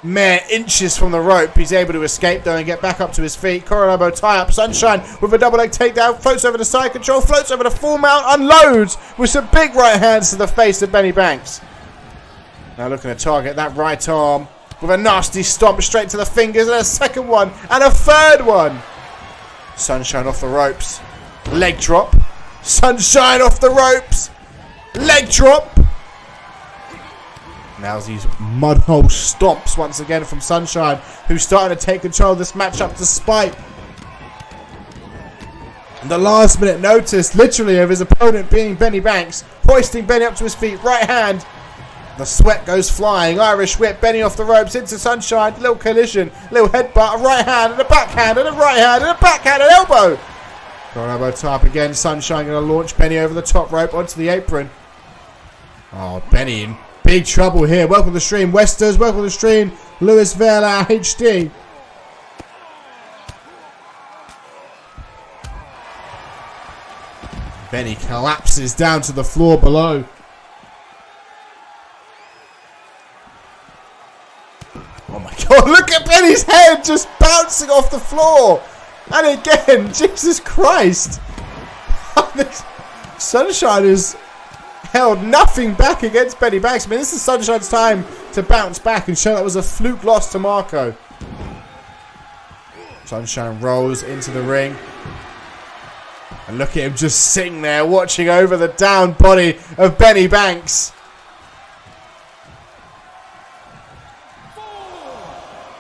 mere inches from the rope. He's able to escape though and get back up to his feet. Coral elbow tie up. Sunshine with a double leg takedown. Floats over the side control. Floats over the full mount. Unloads with some big right hands to the face of Benny Banks. Now looking to target that right arm with a nasty stomp straight to the fingers. And a second one. And a third one. Sunshine off the ropes. Leg drop. Sunshine off the ropes. Leg drop. Now these mudhole stomps once again from Sunshine, who's starting to take control of this matchup despite the last minute notice, literally, of his opponent being Benny Banks. Hoisting Benny up to his feet, right hand. The sweat goes flying. Irish whip, Benny off the ropes into Sunshine. Little collision, little headbutt, a right hand and a backhand and a right hand and a backhand and elbow. Got elbow tie up again. Sunshine going to launch Benny over the top rope onto the apron. Oh, Benny in big trouble here. Welcome to the stream, Westers. Welcome to the stream, Lewis Vela HD. Benny collapses down to the floor below. Oh my God, look at Benny's head just bouncing off the floor. And again, Jesus Christ. Sunshine has held nothing back against Benny Banks. I mean, this is Sunshine's time to bounce back and show that was a fluke loss to Marco. Sunshine rolls into the ring. And look at him just sitting there watching over the down body of Benny Banks.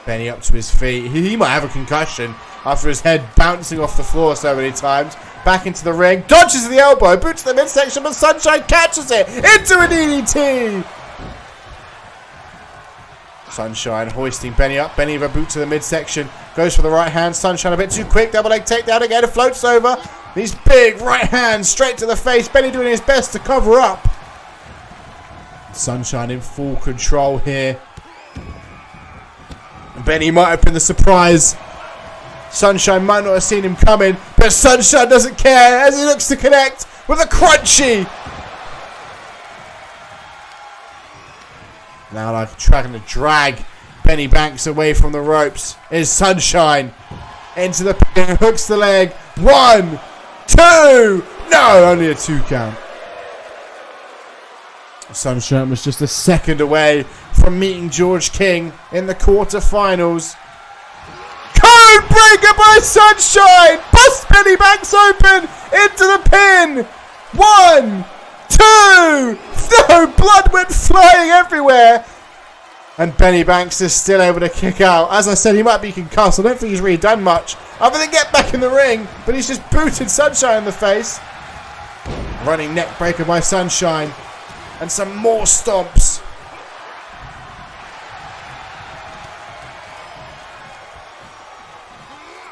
Benny up to his feet. He might have a concussion after his head bouncing off the floor so many times. Back into the ring. Dodges the elbow. Boot to the midsection, but Sunshine catches it into a DDT. Sunshine hoisting Benny up. Benny with a boot to the midsection. Goes for the right hand. Sunshine a bit too quick. Double leg takedown again. It floats over. These big right hands straight to the face. Benny doing his best to cover up. Sunshine in full control here. Benny might have been the surprise. Sunshine might not have seen him coming, but Sunshine doesn't care as he looks to connect with a crunchy. Now like trying to drag Benny Banks away from the ropes is Sunshine. Into the pin, hooks the leg. 1, 2. No, only a 2 count. Sunshine was just a second away from meeting George King in the quarterfinals. Code breaker by Sunshine! Busts Benny Banks open into the pin! 1, 2! No! Blood went flying everywhere! And Benny Banks is still able to kick out. As I said, he might be concussed. I don't think he's really done much other than get back in the ring, but he's just booted Sunshine in the face. Running neck breaker by Sunshine. And some more stomps.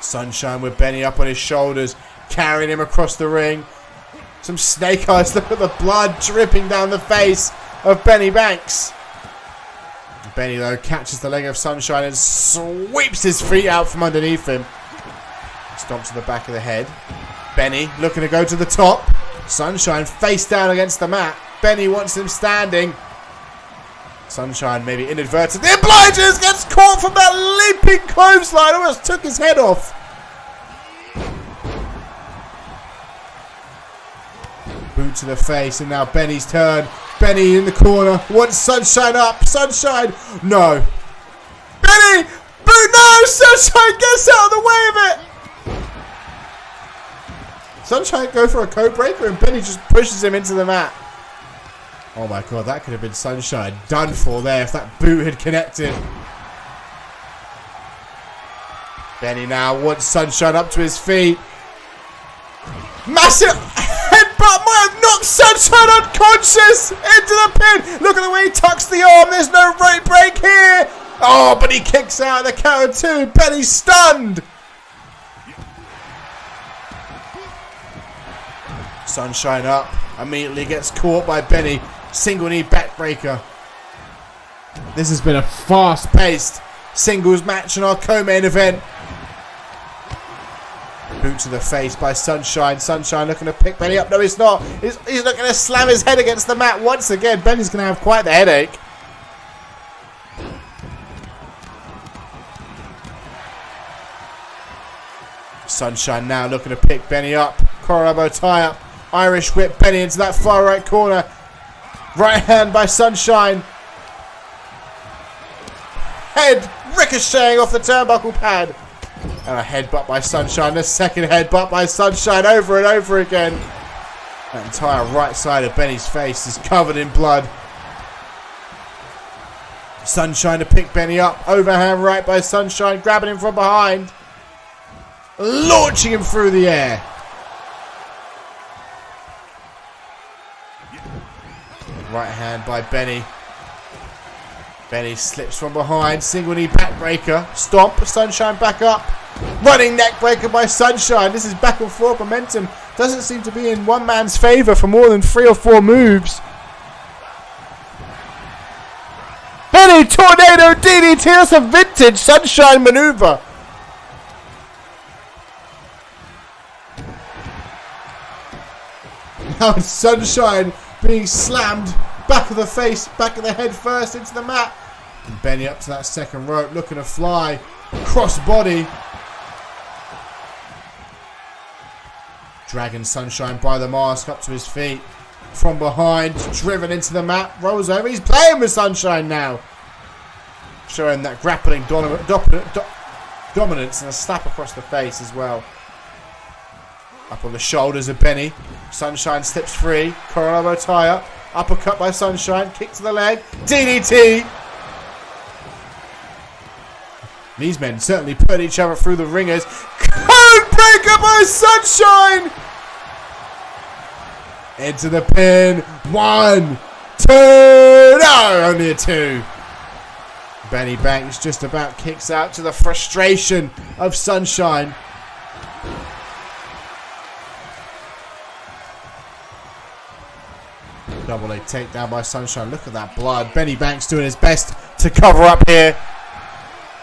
Sunshine with Benny up on his shoulders, carrying him across the ring. Some snake eyes. Look at the blood dripping down the face of Benny Banks. Benny, though, catches the leg of Sunshine and sweeps his feet out from underneath him. Stomps to the back of the head. Benny looking to go to the top. Sunshine face down against the mat. Benny wants him standing. Sunshine maybe inadvertently obliges, gets caught from that leaping clothesline, almost took his head off. Boot to the face, and now Benny's turn. Benny in the corner, wants Sunshine up. Sunshine, no. Benny, boot, no, Sunshine gets out of the way of it. Sunshine go for a code breaker, and Benny just pushes him into the mat. Oh my god, that could have been Sunshine done for there if that boot had connected. Benny now wants Sunshine up to his feet. Massive headbutt might have knocked Sunshine unconscious into the pin. Look at the way he tucks the arm. There's no right break here. Oh, but he kicks out the count of 2. Benny's stunned. Sunshine up. Immediately gets caught by Benny. Single knee backbreaker. This has been a fast-paced singles match in our co-main event. Boot to the face by Sunshine. Sunshine looking to pick Benny up. No, he's not. He's looking to slam his head against the mat once again. Benny's going to have quite the headache. Sunshine now looking to pick Benny up. Coral elbow tie up. Irish whip Benny into that far right corner. Right hand by Sunshine. Head ricocheting off the turnbuckle pad. And a headbutt by Sunshine. The second headbutt by Sunshine over and over again. That entire right side of Benny's face is covered in blood. Sunshine to pick Benny up. Overhand right by Sunshine. Grabbing him from behind. Launching him through the air. Right hand by Benny. Benny slips from behind. Single knee backbreaker. Stomp. Sunshine back up. Running neck breaker by Sunshine. This is back and forth momentum. Doesn't seem to be in one man's favour for more than 3 or 4 moves. Benny tornado DDT. That's a vintage Sunshine maneuver. Now it's Sunshine being slammed back of the face, back of the head first into the mat. And Benny up to that second rope, looking to fly. Cross body. Dragging Sunshine by the mask up to his feet. From behind, driven into the mat, rolls over. He's playing with Sunshine now. Showing that grappling dominance and a slap across the face as well. Up on the shoulders of Benny. Sunshine slips free. Coronado tie up. Uppercut by Sunshine. Kick to the leg. DDT. These men certainly put each other through the ringers. Code breaker by Sunshine. Into the pin. 1, 2. No, only a 2. Benny Banks just about kicks out to the frustration of Sunshine. Double leg takedown by Sunshine. Look at that blood. Benny Banks doing his best to cover up here.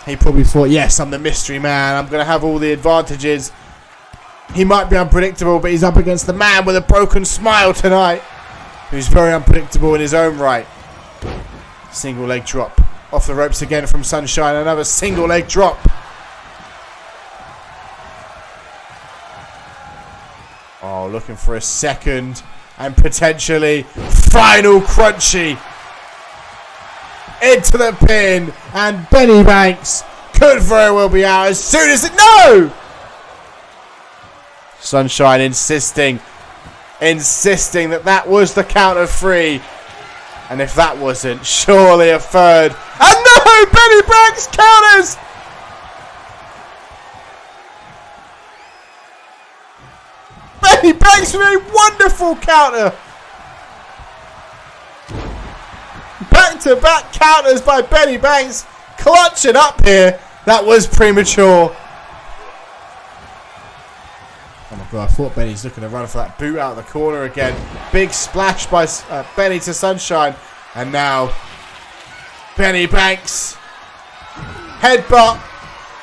He probably thought, yes, I'm the mystery man. I'm going to have all the advantages. He might be unpredictable, but he's up against the man with a broken smile tonight, who's very unpredictable in his own right. Single leg drop. Off the ropes again from Sunshine. Another single leg drop. Oh, looking for a second and potentially final crunchy. Into the pin. And Benny Banks could very well be out as soon as it... No! Sunshine insisting that was the count of 3. And if that wasn't, surely a third. And no! Benny Banks counters! Benny Banks with a wonderful counter. Back-to-back counters by Benny Banks. Clutching up here. That was premature. Oh my god, I thought Benny's looking to run for that boot out of the corner again. Big splash by Benny to Sunshine. And now, Benny Banks. Headbutt.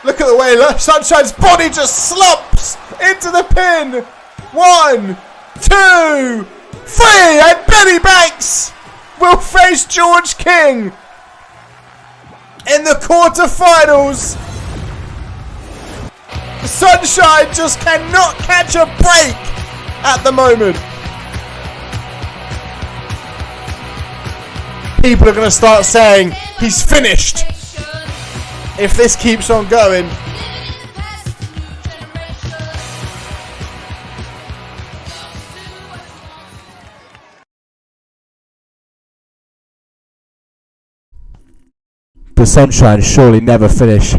Look at the way Sunshine's body just slumps into the pin. 1, 2, 3. And Benny Banks will face George King in the quarterfinals. Sunshine just cannot catch a break at the moment. People are going to start saying he's finished if this keeps on going. The Sunshine surely never finish.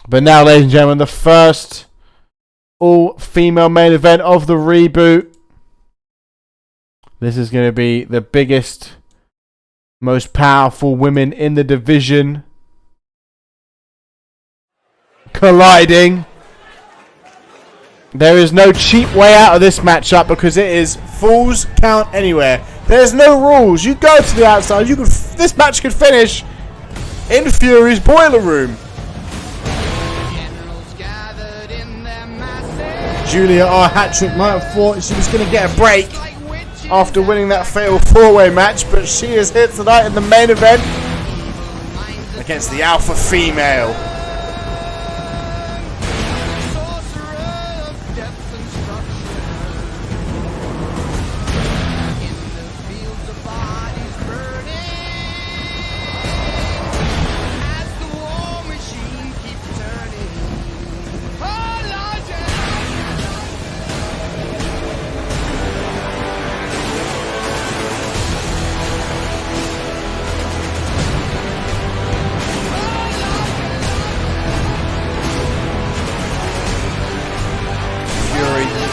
But now, ladies and gentlemen, the first all-female main event of the reboot. This is going to be the biggest, most powerful women in the division colliding. There is no cheap way out of this matchup because it is Falls Count Anywhere. There's no rules. You go to the outside. This match could finish in Fury's boiler room. Julia R. Hattrick might have thought she was going to get a break after winning that fatal 4-way match, but she is here tonight in the main event against the alpha female.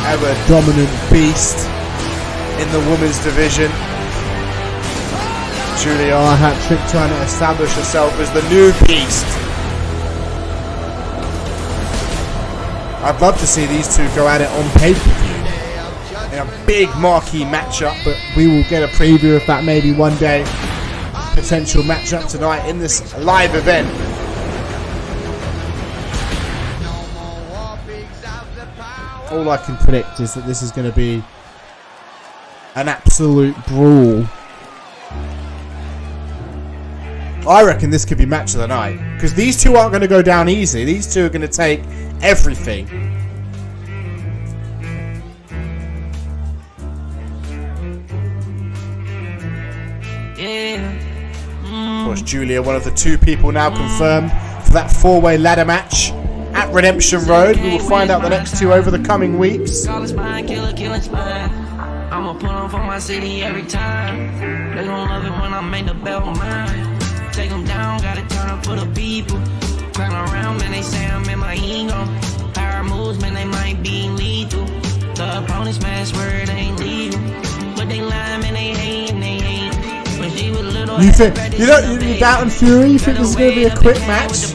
Ever dominant beast in the women's division. Julia R. Hattrick trying to establish herself as the new beast. I'd love to see these two go at it on pay-per-view in a big marquee matchup, but we will get a preview of that maybe one day. Potential matchup tonight in this live event. All I can predict is that this is going to be an absolute brawl. I reckon this could be match of the night, because these two aren't going to go down easy. These two are going to take everything. Of course, Julia, one of the 2 people now confirmed for that 4-way ladder match at Redemption Road. We will find out the next 2 over the coming weeks. I'ma put on for my city every time. They gon' love it when I make the bell mine. Take them down, gotta turn up for the people. Clown around, man, they say I'm in my ego. Power moves, man, they might be lethal. The opponents, man, swear it ain't legal. But they lie, man, they hate. When she was little, you doubting Fury? You think this is going to be a quick match?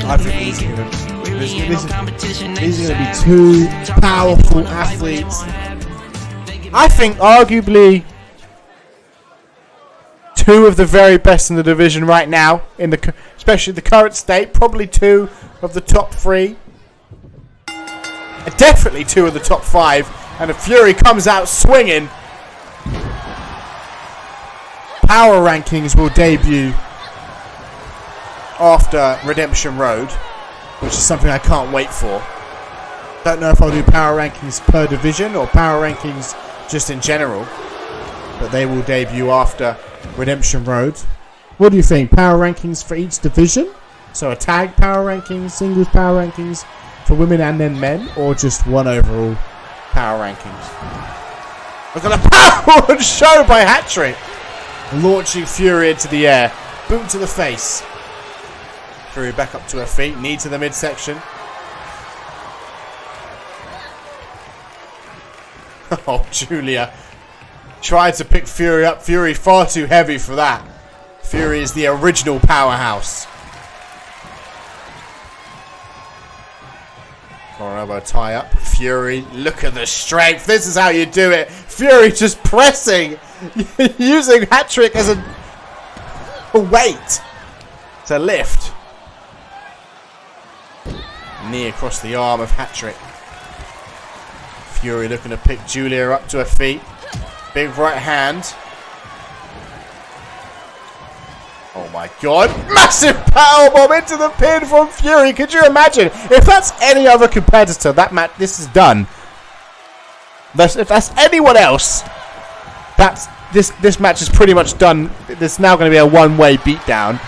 I think these are going to be 2 powerful athletes. I think arguably 2 of the very best in the division right now, especially the current state. Probably 2 of the top 3. Definitely 2 of the top 5. And if Fury comes out swinging, Power Rankings will debut after Redemption Road, which is something I can't wait for. Don't know if I'll do Power Rankings per division or Power Rankings just in general, but they will debut after Redemption Road. What do you think? Power Rankings for each division? So a tag Power Rankings, singles Power Rankings for women and then men, or just one overall Power Rankings? Look at the power show by Hat-Trick, launching Fury into the air. Boot to the face. Fury back up to her feet. Knee to the midsection. Oh, Julia tried to pick Fury up. Fury far too heavy for that. Fury is the original powerhouse. Forearm elbow tie up. Fury, look at the strength. This is how you do it. Fury just pressing. Using Hat-Trick as a weight to lift. Knee across the arm of Hat-Trick. Fury looking to pick Julia up to her feet. Big right hand. Oh my god. Massive powerbomb into the pin from Fury. Could you imagine? If that's any other competitor, this is done. If that's anyone else, this match is pretty much done. There's now going to be a one-way beatdown.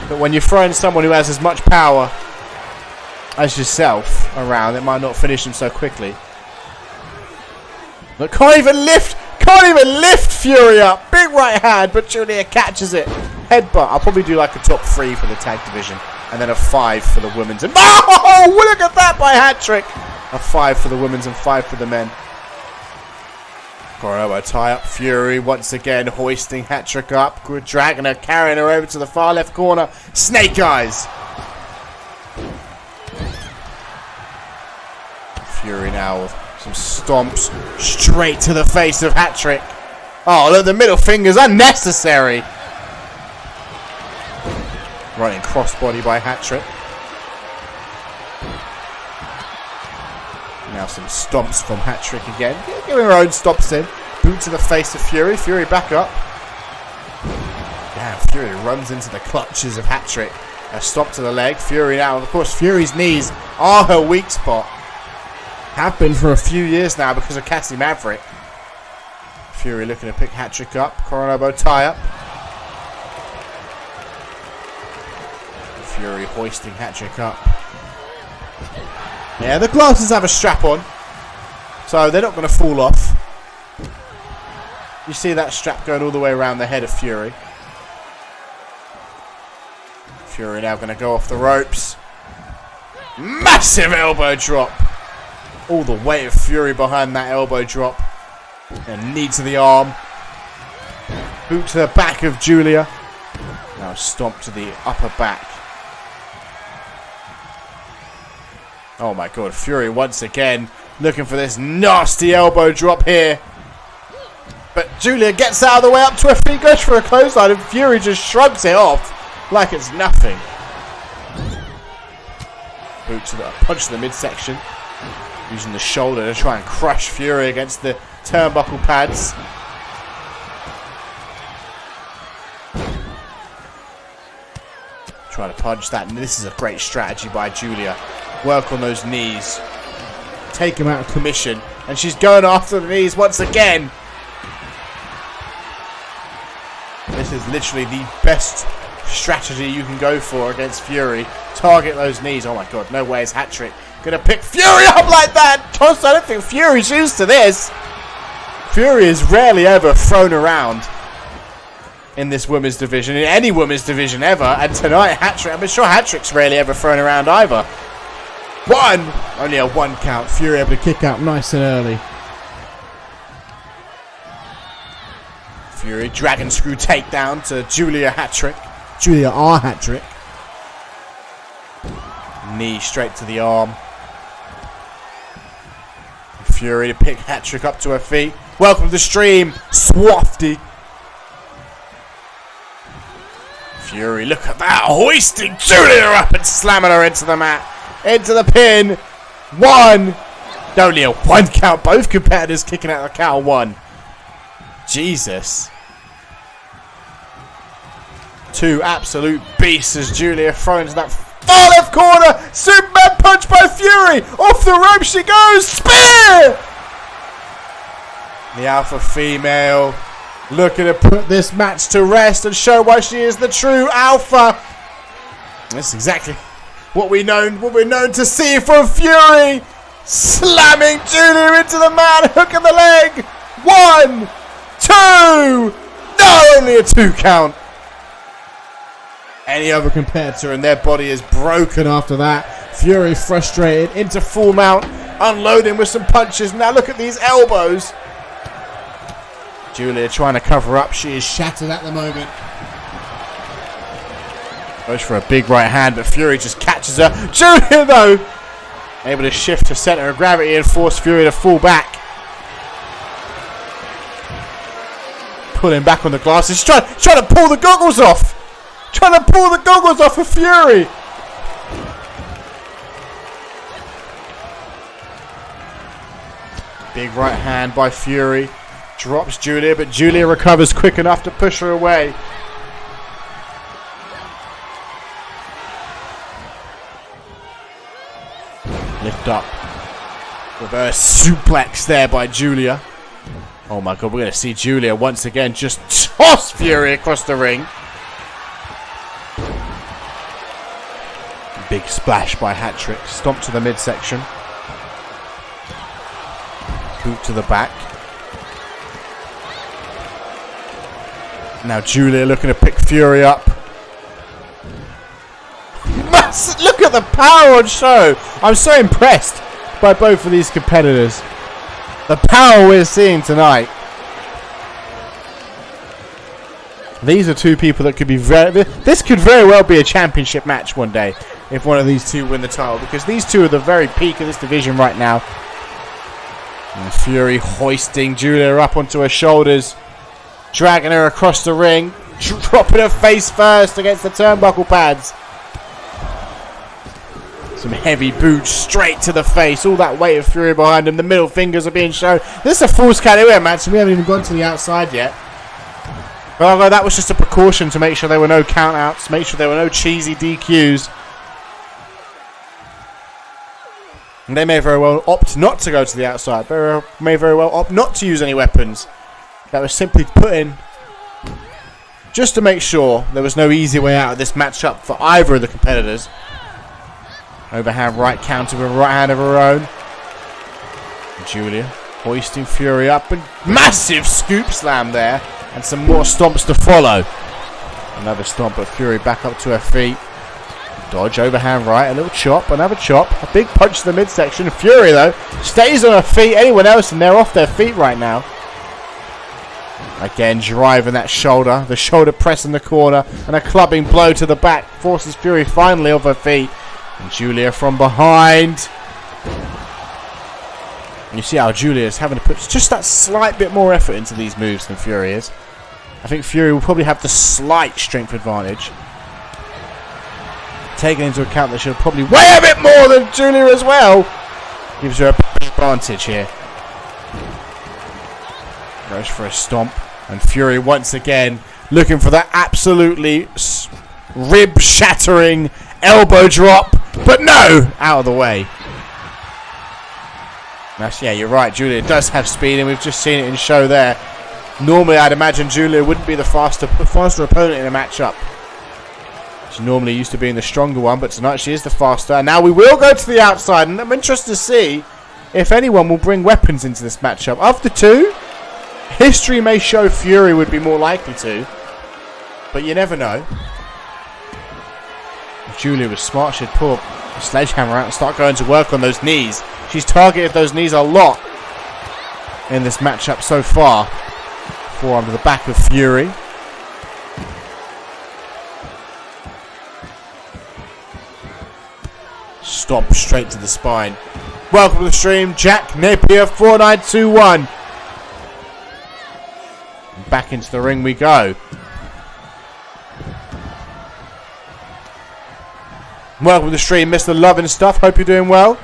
But when you're throwing someone who has as much power as yourself around, it might not finish them so quickly. But can't even lift Fury up. Big right hand, but Julia catches it. Headbutt. I'll probably do like a top 3 for the tag division, and then a 5 for the women's. And oh, look at that by Hat-Trick. A 5 for the women's and 5 for the men. Elbow tie up. Fury once again hoisting Hat-Trick up, dragging her, carrying her over to the far left corner. Snake eyes. Fury now with some stomps straight to the face of Hat-Trick. Oh, look, the middle finger's unnecessary. Running crossbody by Hat-Trick. Now some stomps from Hat-Trick again. Giving her own stomps in. Boot to the face of Fury. Fury back up. Damn, Fury runs into the clutches of Hat-Trick. A stomp to the leg. Fury now. Of course, Fury's knees are her weak spot. Have been for a few years now because of Cassie Maverick. Fury looking to pick Hat-Trick up. Coronal elbow tie up. Fury hoisting Hat-Trick up. Yeah, the glasses have a strap on, so they're not going to fall off. You see that strap going all the way around the head of Fury. Fury now going to go off the ropes. Massive elbow drop. All the weight of Fury behind that elbow drop. And knee to the arm. Boot to the back of Julia. Now stomp to the upper back. Oh my god, Fury once again looking for this nasty elbow drop here. But Julia gets out of the way, up to her feet, goes for a clothesline, and Fury just shrugs it off like it's nothing. Boot to the punch to the midsection. Using the shoulder to try and crush Fury against the turnbuckle pads. Trying to punch that, and this is a great strategy by Julia. Work on those knees. Take him out of commission. And she's going after the knees once again. This is literally the best strategy you can go for against Fury. Target those knees. Oh my god, no way is hat-trick gonna pick Fury up like that. I don't think Fury's used to this. Fury is rarely ever thrown around in this women's division, in any women's division ever. And tonight, hat-trick, I'm sure hat-trick's rarely ever thrown around either. One! Only a 1 count. Fury able to kick out nice and early. Fury, dragon screw takedown to Julia hat-trick. Julia R hat-trick. Knee straight to the arm. Fury to pick hat-trick up to her feet. Welcome to the stream, Swafty. Fury, look at that, hoisting Julia up and slamming her into the mat. Into the pin. 1. Only a 1 count. Both competitors kicking out the count 1. Jesus. 2 absolute beasts as Julia throws that far left corner. Superman punch by Fury. Off the rope she goes. Spear! The alpha female looking to put this match to rest and show why she is the true alpha. That's exactly what we're known to see from Fury. Slamming Julia into the mat. Hook in the leg. 1, 2. No, only a 2 count. Any other competitor and their body is broken after that. Fury frustrated into full mount, unloading with some punches. Now look at these elbows. Julia trying to cover up. She is shattered at the moment. Goes for a big right hand, but Fury just catches her. Julia, though, able to shift her center of gravity and force Fury to fall back. Pulling back on the glasses. She's trying to pull the goggles off. Trying to pull the goggles off of Fury. Big right hand by Fury. Drops Julia, but Julia recovers quick enough to push her away. Lift up. Reverse suplex there by Julia. Oh my god, we're going to see Julia once again just toss Fury across the ring. Big splash by hat-trick. Stomp to the midsection. Boot to the back. Now Julia looking to pick Fury up. Look at the power on show. I'm so impressed by both of these competitors. The power we're seeing tonight. These are 2 people that could be this could very well be a championship match one day if one of these 2 win the title, because these 2 are the very peak of this division right now. And Fury hoisting Julia up onto her shoulders, dragging her across the ring, dropping her face first against the turnbuckle pads. Some heavy boots straight to the face. All that weight of Fury behind him. The middle fingers are being shown. This is a Falls Count Anywhere match, and we haven't even gone to the outside yet. Well, that was just a precaution to make sure there were no countouts, make sure there were no cheesy DQs. And they may very well opt not to go to the outside. They may very well opt not to use any weapons. That was simply put in just to make sure there was no easy way out of this matchup for either of the competitors. Overhand right counter with a right hand of her own. Julia hoisting Fury up, and massive scoop slam there. And some more stomps to follow. Another stomp, but Fury back up to her feet. Dodge, overhand right, a little chop, another chop. A big punch to the midsection. Fury, though, stays on her feet. Anyone else, and they're off their feet right now. Again, driving that shoulder. The shoulder press in the corner. And a clubbing blow to the back. Forces Fury finally off her feet. And Julia from behind. And you see how Julia is having to put just that slight bit more effort into these moves than Fury is. I think Fury will probably have the slight strength advantage. Taking into account that she'll probably weigh a bit more than Julia as well. Gives her a advantage here. Goes for a stomp. And Fury once again looking for that absolutely rib-shattering elbow drop. But no! Out of the way. Yeah, you're right. Julia does have speed, and we've just seen it in show there. Normally, I'd imagine Julia wouldn't be the faster opponent in a matchup. She's normally used to being the stronger one, but tonight she is the faster. And now we will go to the outside, and I'm interested to see if anyone will bring weapons into this matchup. Of the two, history may show Fury would be more likely to, but you never know. If Julia was smart, she'd pull a sledgehammer out and start going to work on those knees. She's targeted those knees a lot in this matchup so far. Forearm to the back of Fury. Stomp straight to the spine. Welcome to the stream, Jack Napier 4921. Back into the ring we go. Welcome to the stream, Mr. Love and Stuff. Hope you're doing well.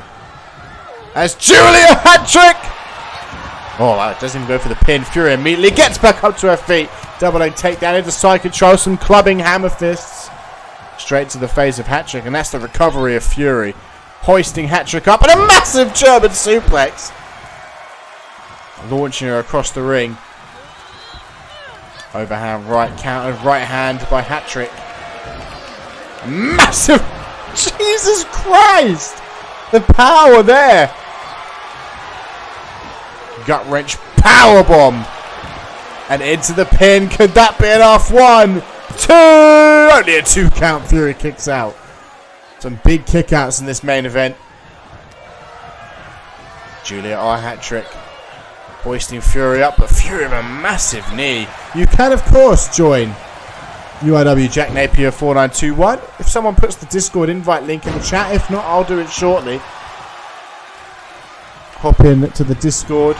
As Julia hat trick. Oh, that doesn't even go for the pin. Fury immediately gets back up to her feet. Double leg takedown into side control. Some clubbing hammer fists. Straight to the face of Hat-Trick, and that's the recovery of Fury. Hoisting Hat-Trick up, and a massive German suplex. Launching her across the ring. Overhand right, countered right hand by Hat-Trick. Massive... Jesus Christ! The power there. Gut wrench powerbomb. And into the pin. Could that be enough? 1, 2. Only a 2 count. Fury kicks out. Some big kickouts in this main event. Julia R. Hat-Trick. Hoisting Fury up, but Fury with a massive knee. You can, of course, join UIW Jack Napier 4921 if someone puts the Discord invite link in the chat. If not, I'll do it shortly. Hop in to the Discord.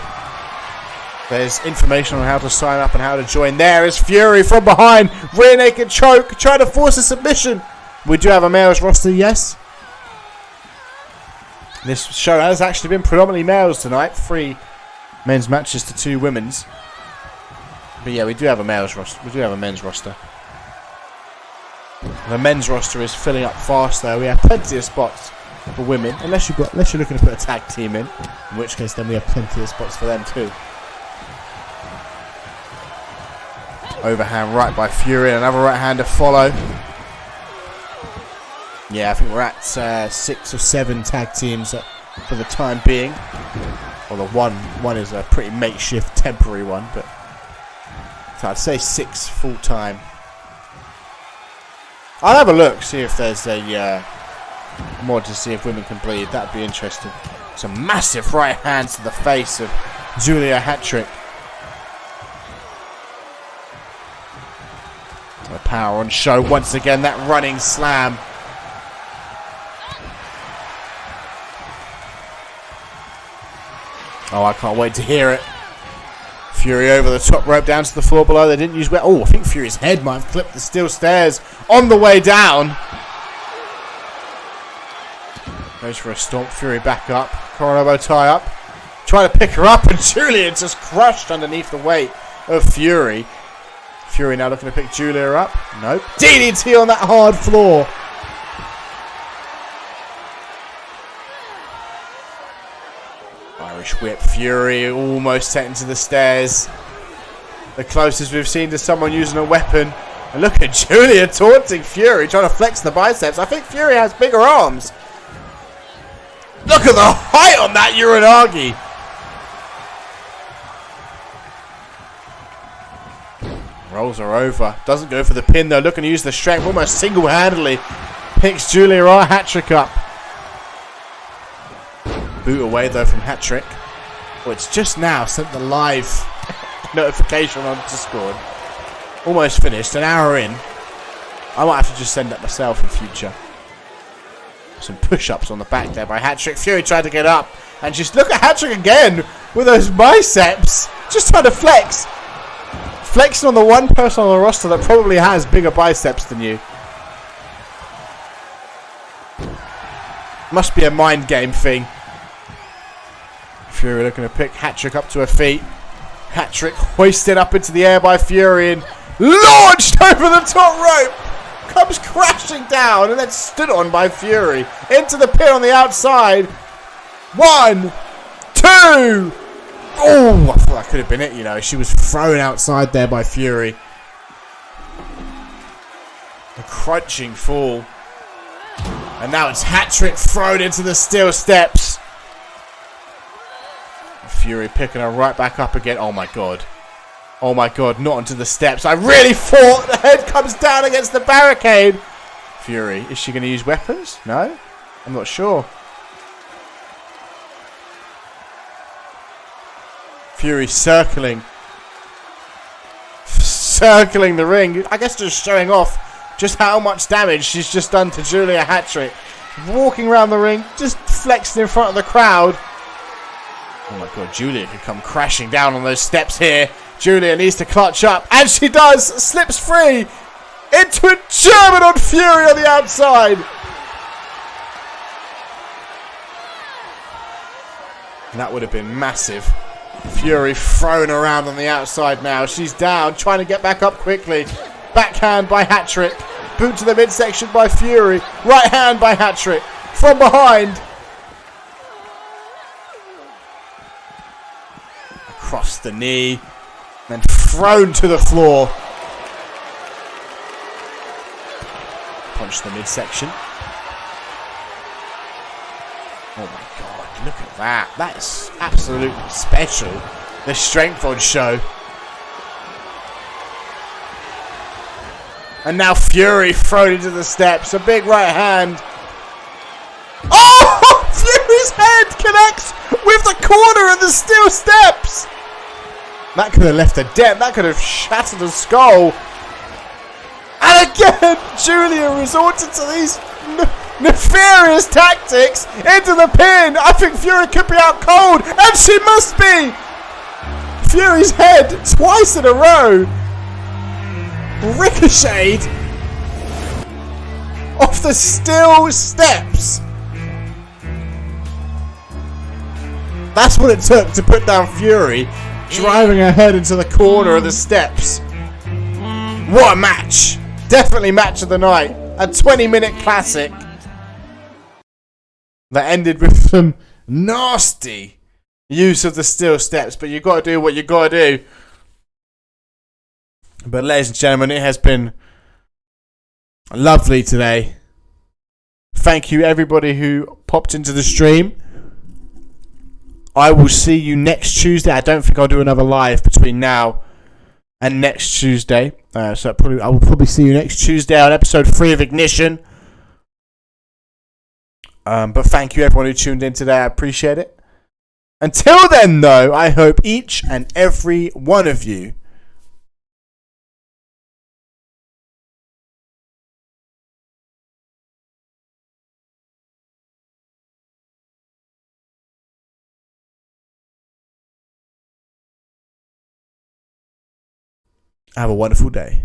There's information on how to sign up and how to join. There is Fury from behind. Rear naked choke. Trying to force a submission. We do have a males roster, yes. This show has actually been predominantly males tonight. 3 men's matches to 2 women's. But yeah, we do have a males roster. We do have a men's roster. The men's roster is filling up fast though. We have plenty of spots for women. Unless you're looking to put a tag team in which case then we have plenty of spots for them too. Overhand right by Fury, another right hand to follow. Yeah, I think we're at 6 or 7 tag teams for the time being. Well, the one is a pretty makeshift temporary one, but so I'd say 6 full time. I'll have a look, see if there's a mod to see if women can bleed. That'd be interesting. Some massive right hands to the face of Julia Hat-Trick. The power on show once again. That running slam. Oh, I can't wait to hear it. Fury over the top rope down to the floor below. They didn't use... Oh, I think Fury's head might have clipped the steel stairs on the way down. Goes for a stomp. Fury back up. Coronobo tie up. Trying to pick her up, and Julia just crushed underneath the weight of Fury. Fury now looking to pick Julia up. Nope. DDT on that hard floor. Irish whip. Fury almost set into the stairs. The closest we've seen to someone using a weapon. And look at Julia taunting Fury, trying to flex the biceps. I think Fury has bigger arms. Look at the height on that Uranagi. Rolls her over. Doesn't go for the pin though. Looking to use the strength. Almost single-handedly picks Julia R. Hat-Trick up. Boot away though from Hat-Trick. Oh, it's just now sent the live notification on Discord. Almost finished. An hour in. I might have to just send that myself in future. Some push-ups on the back there by Hat-Trick. Fury tried to get up. And just look at Hat-Trick again with those biceps. Just trying to flex. Flexing on the one person on the roster that probably has bigger biceps than you. Must be a mind game thing. Fury looking to pick Hat-Trick up to her feet. Hat-Trick hoisted up into the air by Fury and launched over the top rope. Comes crashing down and then stood on by Fury. Into the pin on the outside. 1, 2, Oh, I thought that could have been it, you know. She was thrown outside there by Fury. A crunching fall. And now it's hat-trick thrown into the steel steps. Fury picking her right back up again. Oh my god. Oh my god, not onto the steps. I really thought the head comes down against the barricade. Fury, is she going to use weapons? No? I'm not sure. Fury circling the ring. I guess just showing off just how much damage she's just done to Julia Hat-trick. Walking around the ring, just flexing in front of the crowd. Oh my god, Julia could come crashing down on those steps here. Julia needs to clutch up, and she does! Slips free into a German on Fury on the outside. And that would have been massive. Fury thrown around on the outside now. She's down, trying to get back up quickly. Backhand by Hat-trick. Boot to the midsection by Fury. Right hand by Hat-trick. From behind. Across the knee. Then thrown to the floor. Punch the midsection. Oh my god, look at that. That is absolutely special. The strength on show. And now Fury thrown into the steps. A big right hand. Oh! Fury's head connects with the corner of the steel steps. That could have left a dent. That could have shattered a skull. And again, Julia resorted to these nefarious tactics into the pin. I think Fury could be out cold. And she must be. Fury's head twice in a row ricocheted off the steel steps. That's what it took to put down Fury, driving her head into the corner of the steps. What a match. Definitely match of the night. A 20-minute classic that ended with some nasty use of the steel steps, but you got to do what you got to do. But ladies and gentlemen, it has been lovely today. Thank you everybody who popped into the stream. I will see you next Tuesday. I don't think I'll do another live between now and next Tuesday. I will probably see you next Tuesday on episode 3 of Ignition. But thank you everyone who tuned in today. I appreciate it. Until then, though, I hope each and every one of you have a wonderful day.